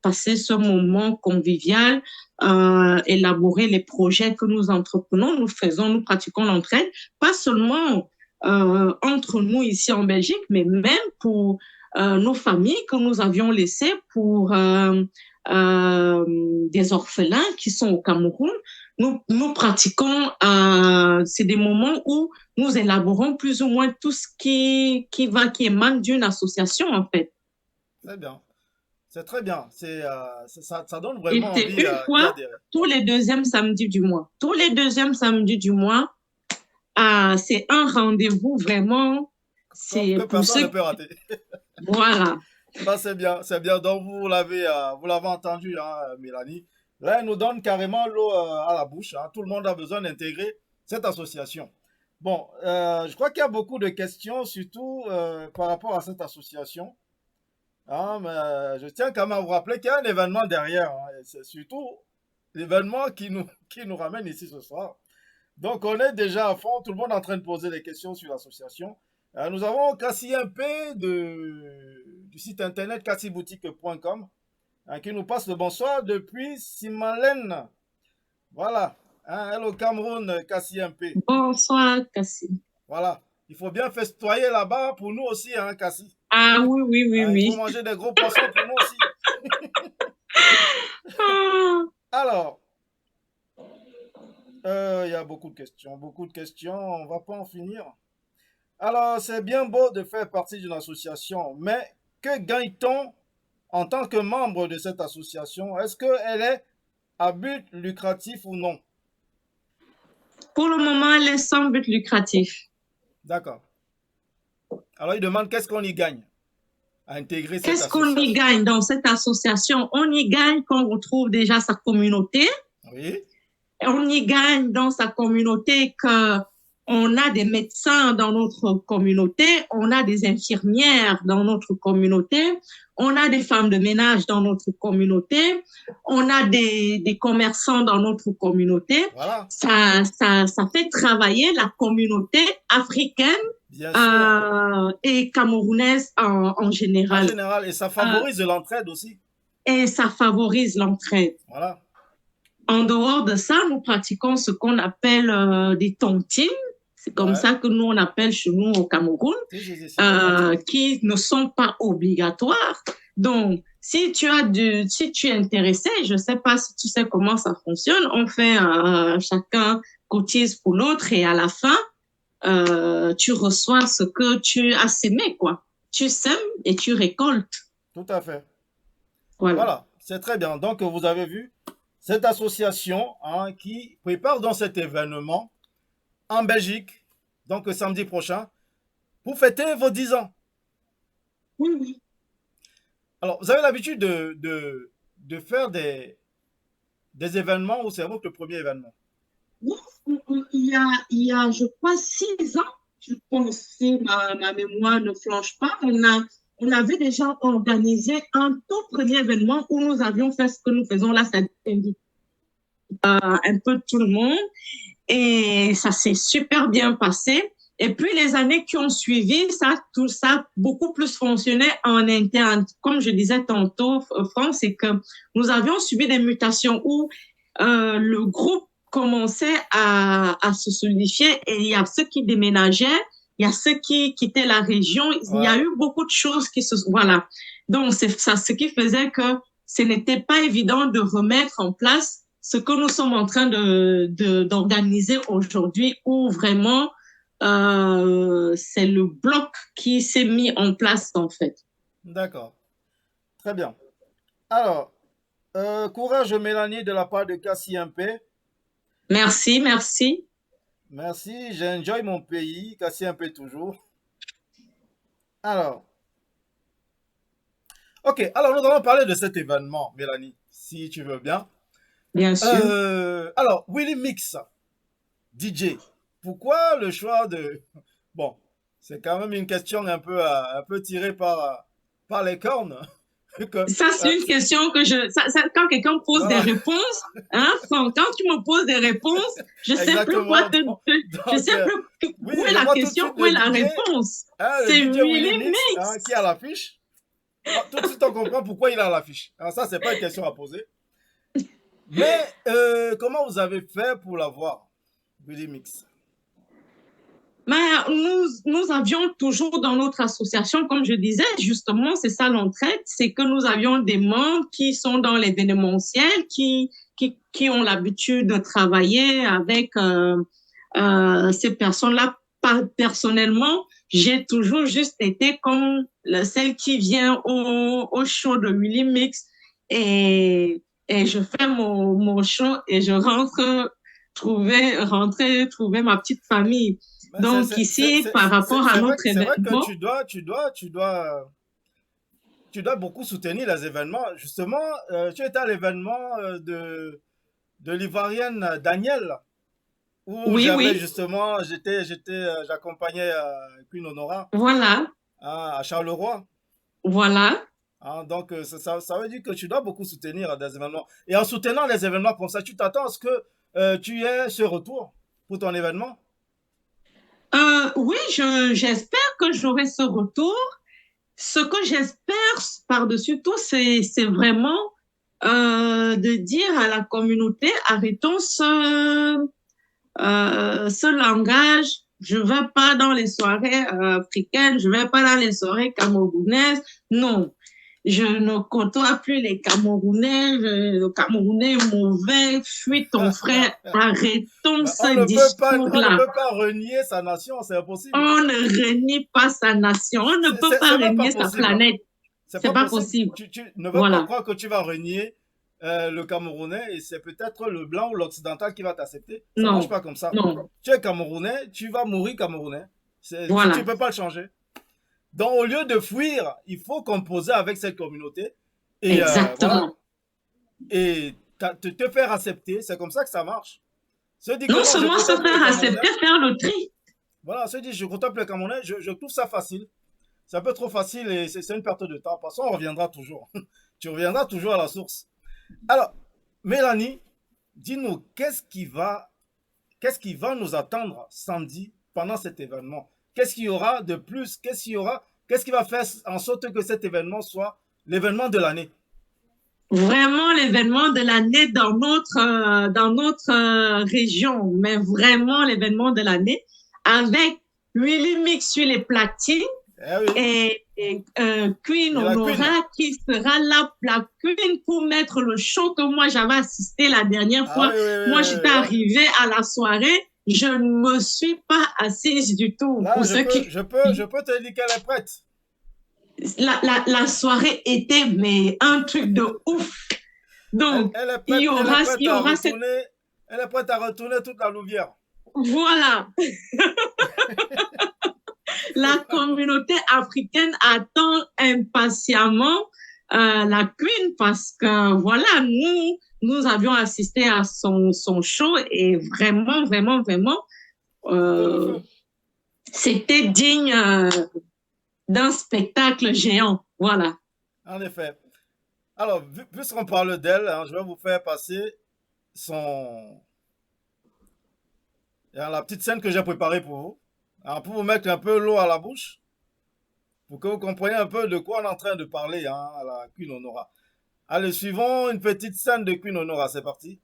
passer ce moment convivial, élaborer les projets que nous entreprenons, nous pratiquons l'entraide, pas seulement entre nous ici en Belgique, mais même pour nos familles que nous avions laissées, pour des orphelins qui sont au Cameroun. Nous pratiquons, c'est des moments où nous élaborons plus ou moins tout ce qui émane d'une association, en fait. Très bien. C'est très bien. Ça donne Et vraiment c'est envie une d'y fois adhérer. tous les deuxièmes samedis du mois. Tous les deuxièmes samedis du mois, c'est un rendez-vous vraiment, c'est Que pour personne ne ceux, peut rater. voilà. Ça, c'est bien, c'est bien. Donc, vous l'avez entendu, hein, Mélanie. Là, elle nous donne carrément l'eau à la bouche, hein. Tout le monde a besoin d'intégrer cette association. Bon, je crois qu'il y a beaucoup de questions, surtout par rapport à cette association. Hein, mais je tiens quand même à vous rappeler qu'il y a un événement derrière, hein, et c'est surtout l'événement qui nous ramène ici ce soir. Donc, on est déjà à fond, tout le monde est en train de poser des questions sur l'association. Nous avons Cassie MP du site internet cassiboutique.com qui nous passe le bonsoir depuis Simalène. Voilà. Hein, elle au Cameroun, Cassie MP. Bonsoir, Cassie. Voilà. Il faut bien festoyer là-bas pour nous aussi, hein, Cassie. Ah oui, oui, oui, Hein, il faut oui. manger des gros poissons pour nous aussi. Ah, Alors, il y a beaucoup de questions, beaucoup de questions. On va pas en finir. Alors, c'est bien beau de faire partie d'une association, mais que gagne-t-on en tant que membre de cette association? Est-ce qu'elle est à but lucratif ou non? pour le moment, elle est sans but lucratif. D'accord. Alors, il demande qu'est-ce qu'on y gagne à intégrer cette Qu'est-ce qu'on y association? gagne dans cette association? On y gagne qu'on retrouve déjà sa communauté. Oui, On y gagne dans sa communauté que on a des médecins dans notre communauté, on a des infirmières dans notre communauté, on a des femmes de ménage dans notre communauté, on a des commerçants dans notre communauté. voilà, Ça fait travailler la communauté africaine bien sûr. et camerounaise en En général. général, et ça favorise l'entraide aussi. Et ça favorise l'entraide. Voilà. En dehors de ça, nous pratiquons ce qu'on appelle des tontines. C'est comme Ouais. ça que nous, on appelle chez nous au Cameroun, Si, qui ne sont pas obligatoires. Donc, si tu es intéressé, je sais pas si tu sais comment ça fonctionne, on fait chacun cotise pour l'autre et à la fin, tu reçois ce que tu as sémé, quoi. Tu sèmes et tu récoltes. Tout à fait. Voilà. Voilà, c'est très bien. Donc, vous avez vu cette association hein, qui prépare donc cet événement en Belgique, donc samedi prochain, pour fêter vos 10 ans. Oui, oui. Alors, vous avez l'habitude de faire des événements ou c'est votre premier événement? Il y a, je crois, 6 ans, je pense, si ma mémoire ne flanche pas, on avait déjà organisé un tout premier événement où nous avions fait ce que nous faisons là, c'est un peu tout le monde. Et ça s'est super bien passé. Et puis, les années qui ont suivi, tout ça a beaucoup plus fonctionné en interne. Comme je disais tantôt, France, c'est que nous avions subi des mutations où le groupe commençait à se solidifier et il y a ceux qui déménageaient, il y a ceux qui quittaient la région. Il y a eu beaucoup de choses voilà. Donc, c'est ça, ce qui faisait que ce n'était pas évident de remettre en place ce que nous sommes en train d'organiser aujourd'hui, où vraiment c'est le bloc qui s'est mis en place en fait. D'accord. Très bien. Alors, courage Mélanie de la part de Cassie MP. Merci, merci. Merci, j'ai enjoy mon pays, Cassie MP toujours. Alors, ok, alors nous allons parler de cet événement, Mélanie, si tu veux bien. Bien sûr. Alors, Willy Mix, DJ, pourquoi le choix de... Bon, c'est quand même une question un peu tirée par les cornes. Ça, c'est une question que quand quelqu'un pose voilà. des réponses, hein, quand tu me poses des réponses, je sais plus quoi je sais plus où est la question, où est la réponse. Hein, c'est Willy Mix hein, qui est à l'affiche. Tout de suite, on comprend pourquoi il est à l'affiche. Alors ça, c'est pas une question à poser. Mais comment vous avez fait pour l'avoir, Willy Mix? Mais nous avions toujours dans notre association, comme je disais, justement, c'est ça l'entraide, c'est que nous avions des membres qui sont dans l'événementiel, qui ont l'habitude de travailler avec ces personnes-là. Personnellement, j'ai toujours juste été comme celle qui vient au show de Willy Mix et je fais mon show et je rentrer trouver ma petite famille. Mais Donc ici, par rapport à notre c'est vrai que événement, tu dois beaucoup soutenir les événements. Justement, tu étais à l'événement de l'Ivoirienne Daniel, où oui, j'avais oui, justement, j'accompagnais Queen Honora voilà, hein, à Charleroi. voilà. Hein, donc, ça veut dire que tu dois beaucoup soutenir des événements. Et en soutenant les événements comme ça, tu t'attends à ce que tu aies ce retour pour ton événement. Oui, j'espère que j'aurai ce retour. Ce que j'espère par-dessus tout, c'est vraiment de dire à la communauté, arrêtons ce langage. Je vais pas dans les soirées africaines, je vais pas dans les soirées camerounaises. Non, je ne côtoie plus les Camerounais. Le Camerounais est mauvais, fuis ton frère. Arrêtons Ben, ce on ne discours-là. peut pas renier sa nation, c'est impossible. On ne renie pas sa nation, on ne peut pas C'est même pas renier sa possible, hein. planète. C'est C'est pas pas possible. possible. Tu ne veux pas Voilà. croire que tu vas renier le Camerounais et c'est peut-être le blanc ou l'occidental qui va t'accepter. Ça marche Non, pas comme ça. non. Tu es Camerounais, tu vas mourir Camerounais. Tu Voilà. peux pas le changer. Donc, au lieu de fuir, il faut composer avec cette communauté et voilà. Exactement. Et te faire accepter. C'est comme ça que ça marche. Se dit que Non non, je seulement se contemple le faire Camerounais. accepter, faire le tri. Voilà, se dit je contemple le Camerounais, je trouve ça facile. C'est un peu trop facile et c'est une perte de temps. Parce qu'on reviendra toujours. Tu reviendras toujours à la source. Alors, Mélanie, dis-nous, qu'est-ce qui va nous attendre samedi pendant cet événement? Qu'est-ce qu'il y aura de plus? Qu'est-ce qui va faire en sorte que cet événement soit l'événement de l'année? Vraiment l'événement de l'année dans notre région, mais vraiment l'événement de l'année avec Willy Mix sur les platines Eh oui, et Queen et la Queen. Honora qui sera là, la Queen, pour mettre le show que moi j'avais assisté la dernière Ah fois. oui, oui, oui, Moi, oui, j'étais oui. arrivée à la soirée, je ne me suis pas assise du tout. Là, Pour ceux qui, je peux te dire qu'elle est prête. la soirée était mais un truc de ouf. Donc, il y Elle est aura, prête il y à aura cette, retourner, elle est prête à retourner toute la Louvière. voilà, la communauté africaine attend impatiemment la Queen parce que voilà, nous avions assisté à son show et vraiment, vraiment, vraiment, C'était le euh, feu. c'était digne d'un spectacle géant. Voilà. En effet. Alors, puisqu'on parle d'elle, hein, je vais vous faire passer son, la petite scène que j'ai préparée pour vous. Alors, pour vous mettre un peu l'eau à la bouche, pour que vous compreniez un peu de quoi on est en train de parler hein, à la Queen Honora. Allez, suivons une petite scène de Queen Honora, c'est parti.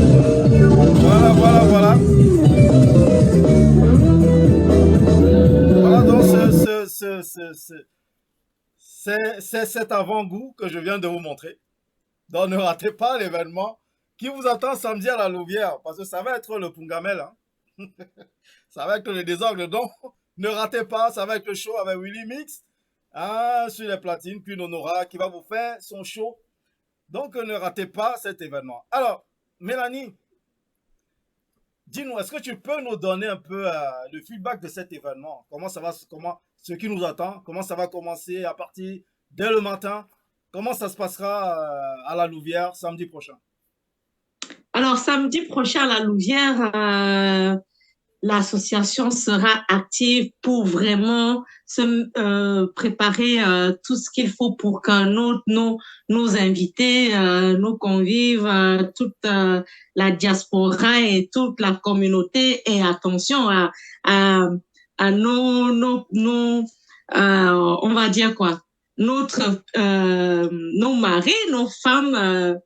Voilà, voilà, voilà. Voilà donc c'est cet avant-goût que je viens de vous montrer. Donc ne ratez pas l'événement qui vous attend samedi à la Louvière, parce que ça va être le Pungamel. Hein. Ça va être le désordre. Donc ne ratez pas, ça va être le show avec Willy Mix hein, sur les platines, puis Honora qui va vous faire son show Donc, ne ratez pas cet événement. Alors, Mélanie, dis-nous, est-ce que tu peux nous donner un peu le feedback de cet événement? Comment ça va, ce qui nous attend, comment ça va commencer à partir dès le matin? Comment ça se passera à la Louvière samedi prochain? Alors, samedi prochain à la Louvière, l'association sera active pour vraiment se préparer tout ce qu'il faut pour que nos invités, nos convives, toute la diaspora et toute la communauté aient attention à, à on va dire quoi, nos maris, nos femmes,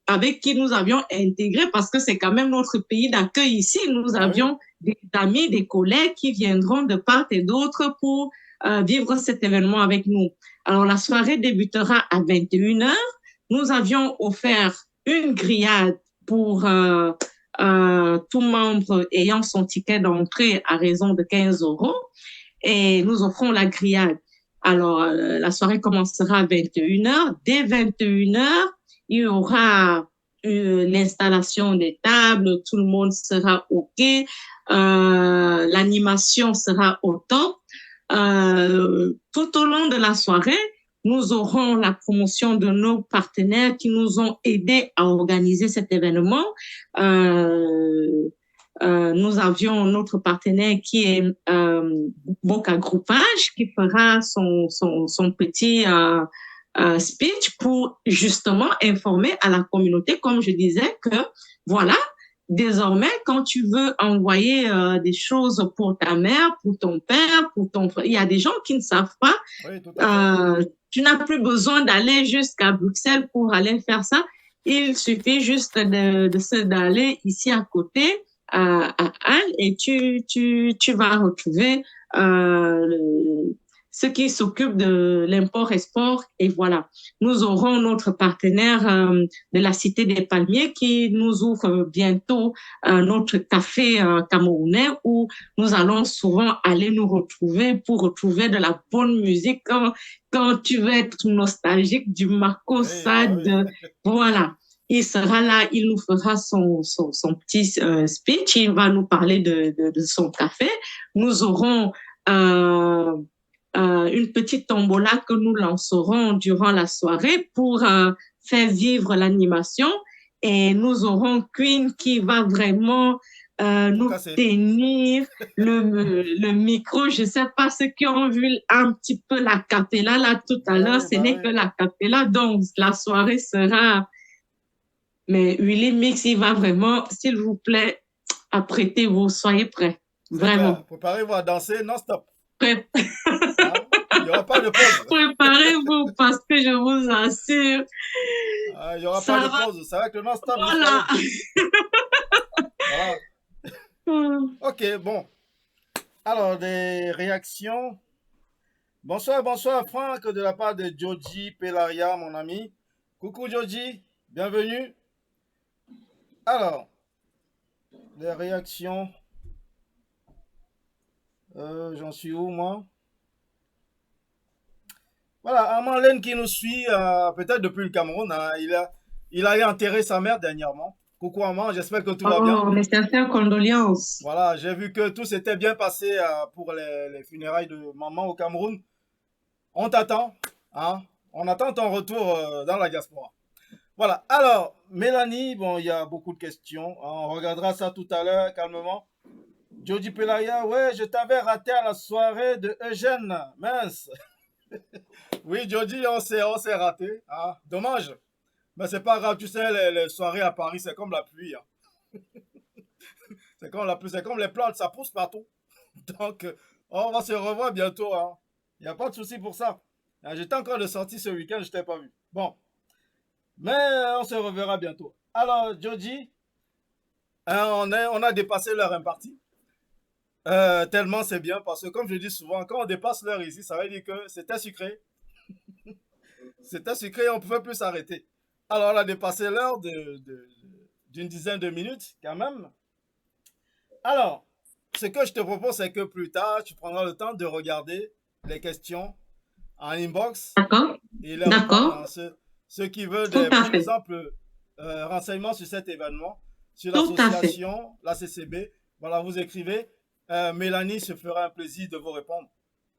avec qui nous avions intégré, parce que c'est quand même notre pays d'accueil ici. Nous avions des amis, des collègues qui viendront de part et d'autre pour vivre cet événement avec nous. Alors, la soirée débutera à 21h. Nous avions offert une grillade pour tout membre ayant son ticket d'entrée à raison de 15 € et nous offrons la grillade. Alors, la soirée commencera à 21h. Dès 21h, il y aura l'installation des tables, tout le monde sera OK, l'animation sera au top. Tout au long de la soirée, nous aurons la promotion de nos partenaires qui nous ont aidés à organiser cet événement. Nous avions notre partenaire qui est Boca Groupage, qui fera son petit speech pour justement informer à la communauté, comme je disais, que voilà, désormais, quand tu veux envoyer des choses pour ta mère, pour ton père, pour ton frère, il y a des gens qui ne savent pas. Oui, tout à fait. Tu n'as plus besoin d'aller jusqu'à Bruxelles pour aller faire ça. Il suffit juste d'aller ici à côté, à Halle, et tu vas retrouver ceux qui s'occupent de l'import-export. Et voilà, nous aurons notre partenaire de la Cité des Palmiers qui nous ouvre bientôt notre café camerounais où nous allons souvent aller nous retrouver pour retrouver de la bonne musique quand tu veux être nostalgique du Marco Sade. Voilà. Il sera là, il nous fera son petit speech, il va nous parler de son café. Nous aurons une petite tombola que nous lancerons durant la soirée pour faire vivre l'animation. Et nous aurons Queen qui va vraiment nous tenir le micro. Je ne sais pas ceux qui ont vu un petit peu la capella là tout à l'heure, ce n'est que la capella, donc la soirée sera... Mais Willy Mix, il va vraiment, s'il vous plaît, apprêtez-vous, soyez prêts. Vraiment. Préparez-vous à danser non-stop. Il n'y aura pas de pause. Préparez-vous parce que je vous assure. Il n'y aura pas de pause. Ça va être non-stop. Voilà. Voilà. Ok, bon. Alors, des réactions. Bonsoir Franck, de la part de Joji Pelaria, mon ami. Coucou Joji, bienvenue. Alors, les réactions. J'en suis où, moi? Voilà, Armand Laine qui nous suit, peut-être depuis le Cameroun. Hein, il a eu enterré sa mère dernièrement. Coucou Armand, j'espère que tout va bien. Mes sincères condoléances. Voilà, j'ai vu que tout s'était bien passé pour les funérailles de maman au Cameroun. On t'attend, hein? On attend ton retour dans la diaspora. Voilà, alors, Mélanie, bon, il y a beaucoup de questions. On regardera ça tout à l'heure, calmement. Jody Pelaya, ouais, je t'avais raté à la soirée de Eugène, mince. Oui, Jody, on s'est raté. Hein? Dommage. Mais c'est pas grave, tu sais, les soirées à Paris, c'est comme la pluie. Hein. C'est comme la pluie, c'est comme les plantes, ça pousse partout. Donc, on va se revoir bientôt. Hein. Il n'y a pas de souci pour ça. J'étais encore de sortie ce week-end, je t'ai pas vu. Bon. Mais on se reverra bientôt. Alors, Jody, on a dépassé l'heure impartie. Tellement c'est bien parce que, comme je dis souvent, quand on dépasse l'heure ici, ça veut dire que c'était sucré. C'était sucré et on ne pouvait plus s'arrêter. Alors, on a dépassé l'heure d'une dizaine de minutes, quand même. Alors, ce que je te propose, c'est que plus tard, tu prendras le temps de regarder les questions en inbox. D'accord. Et les répondre ceux qui veulent, Tout à par fait. exemple, renseignements sur cet événement, sur Tout à fait. l'association, la CCB, voilà, vous écrivez. Mélanie se fera un plaisir de vous répondre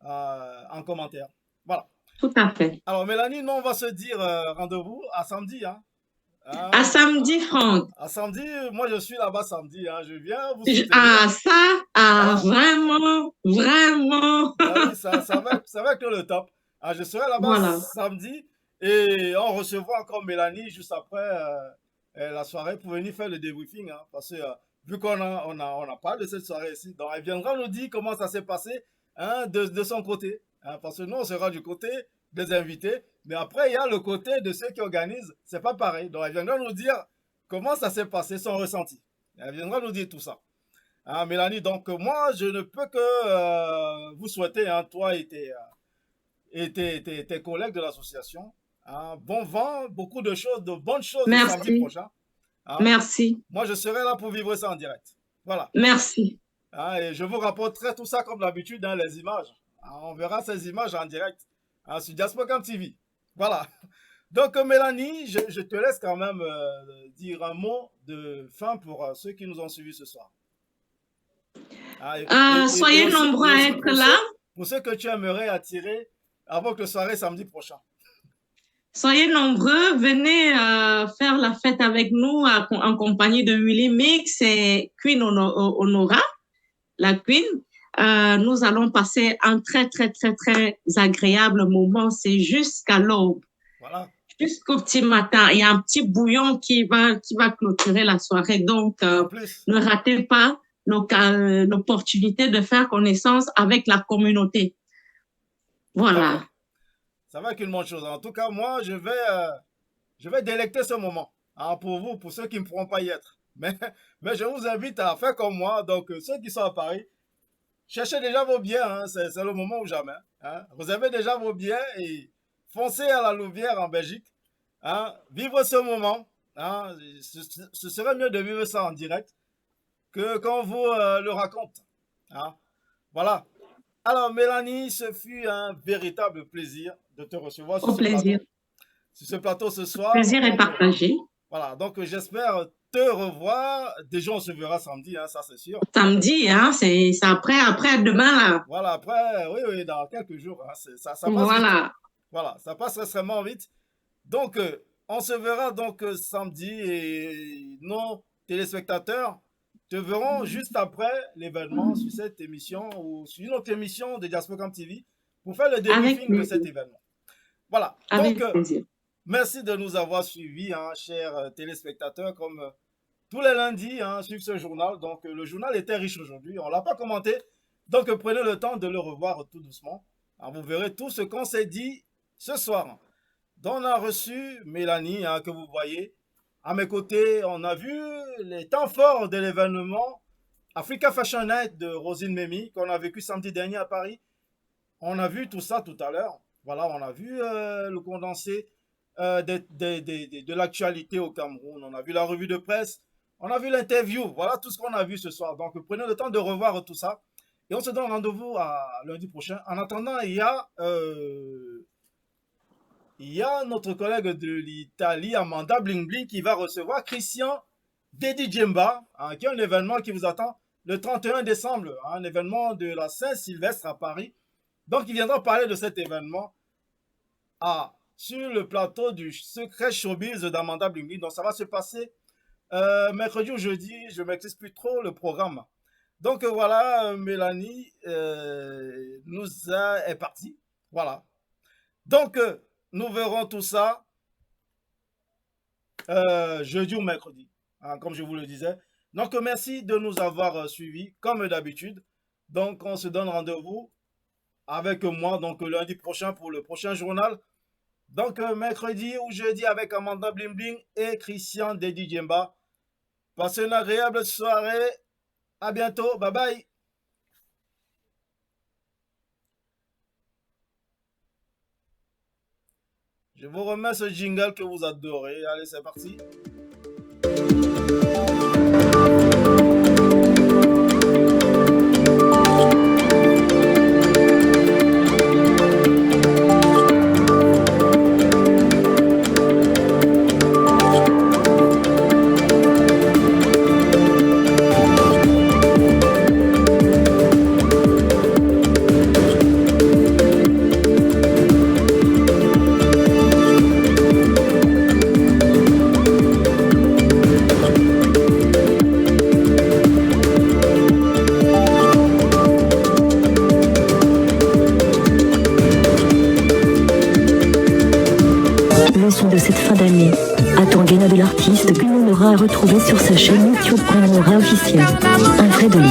en commentaire. Voilà. Tout à fait. Alors, Mélanie, nous, on va se dire rendez-vous à samedi. Hein. À Hein, samedi, Franck. à samedi, moi, je suis là-bas samedi. Hein. Je viens vous soutenir. Ah, ça, Voilà. vraiment, vraiment. Ah oui, ça va être le top. Ah, je serai là-bas Voilà. samedi et on recevra encore Mélanie juste après la soirée pour venir faire le débriefing. Hein, parce que vu on a parlé de cette soirée ici, donc elle viendra nous dire comment ça s'est passé hein, de son côté. Hein, parce que nous, on sera du côté des invités, mais après, il y a le côté de ceux qui organisent. C'est pas pareil. Donc, elle viendra nous dire comment ça s'est passé, son ressenti. Elle viendra nous dire tout ça. Hein, Mélanie, donc moi, je ne peux que vous souhaiter, hein, toi et tes collègues de l'association, hein, bon vent, beaucoup de choses, de bonnes choses le samedi Merci. prochain. Hein. Merci. Moi, je serai là pour vivre ça en direct. Voilà. Merci. Hein, et je vous rapporterai tout ça comme d'habitude dans les images. Hein, on verra ces images en direct hein, sur Diaspocam TV. Voilà. Donc, Mélanie, je te laisse quand même dire un mot de fin pour ceux qui nous ont suivis ce soir. Ah, soyez nombreux à être là. Pour ceux que tu aimerais attirer avant que le soirée samedi prochain. Soyez nombreux, venez faire la fête avec nous en compagnie de Willy Mix et Queen Honora, la Queen. Nous allons passer un très, très, très, très agréable moment. C'est jusqu'à l'aube. Voilà. Jusqu'au petit matin. Il y a un petit bouillon qui va clôturer la soirée. Donc, ne ratez pas l'opportunité de faire connaissance avec la communauté. Voilà. Ça va être une bonne chose. En tout cas, moi, je vais délecter ce moment hein, pour vous, pour ceux qui ne pourront pas y être. Mais je vous invite à faire comme moi. Donc, ceux qui sont à Paris, cherchez déjà vos billets. Hein, c'est le moment ou jamais. Hein. Réservez déjà vos billets et foncez à la Louvière en Belgique. Hein, vivre ce moment. Hein, ce serait mieux de vivre ça en direct que quand on vous le raconte. Hein. Voilà. Alors, Mélanie, ce fut un véritable plaisir de te recevoir sur ce plateau ce soir. Le plaisir est partagé. Voilà, donc j'espère te revoir. Déjà, on se verra samedi, hein, ça c'est sûr. Samedi, hein, c'est après demain là. Voilà, après, oui, dans quelques jours. Hein, ça passe voilà. Vite. Voilà, ça passe extrêmement vite. Donc, on se verra donc samedi et nos téléspectateurs te verront juste après l'événement sur cette émission ou sur une autre émission de Diaspocam TV pour faire le débriefing de cet événement. Voilà. Avec donc, plaisir. Merci de nous avoir suivis, hein, chers téléspectateurs, comme tous les lundis, hein, suivre ce journal. Donc, le journal était riche aujourd'hui. On ne l'a pas commenté. Donc, prenez le temps de le revoir tout doucement. Alors, vous verrez tout ce qu'on s'est dit ce soir. Donc, on a reçu Mélanie, hein, que vous voyez. À mes côtés, on a vu les temps forts de l'événement Africa Fashion Night de Rosine Memi, qu'on a vécu samedi dernier à Paris. On a vu tout ça tout à l'heure. Voilà, on a vu le condensé de l'actualité au Cameroun. On a vu la revue de presse. On a vu l'interview. Voilà tout ce qu'on a vu ce soir. Donc, prenez le temps de revoir tout ça. Et on se donne rendez-vous à lundi prochain. En attendant, il y a notre collègue de l'Italie, Amanda Bling Bling, qui va recevoir Christian Dedi Djemba, hein, qui est un événement qui vous attend le 31 décembre, hein, un événement de la Saint-Sylvestre à Paris. Donc, il viendra parler de cet événement sur le plateau du Secret Showbiz d'Amanda Bling Bling. Donc, ça va se passer mercredi ou jeudi, je ne m'explique plus trop le programme. Donc, voilà, Mélanie est partie. Voilà. Donc, nous verrons tout ça jeudi ou mercredi, hein, comme je vous le disais. Donc, merci de nous avoir suivis, comme d'habitude. Donc, on se donne rendez-vous avec moi, donc lundi prochain pour le prochain journal. Donc, mercredi ou jeudi avec Amanda Bling Bling et Christian Dedi Djemba. Passez une agréable soirée. À bientôt. Bye bye. Je vous remets ce jingle que vous adorez. Allez, c'est parti. son de cette fin d'année. Atangena de l'artiste que l'on aura à retrouver sur sa chaîne YouTube.Nora officielle. Un vrai délice.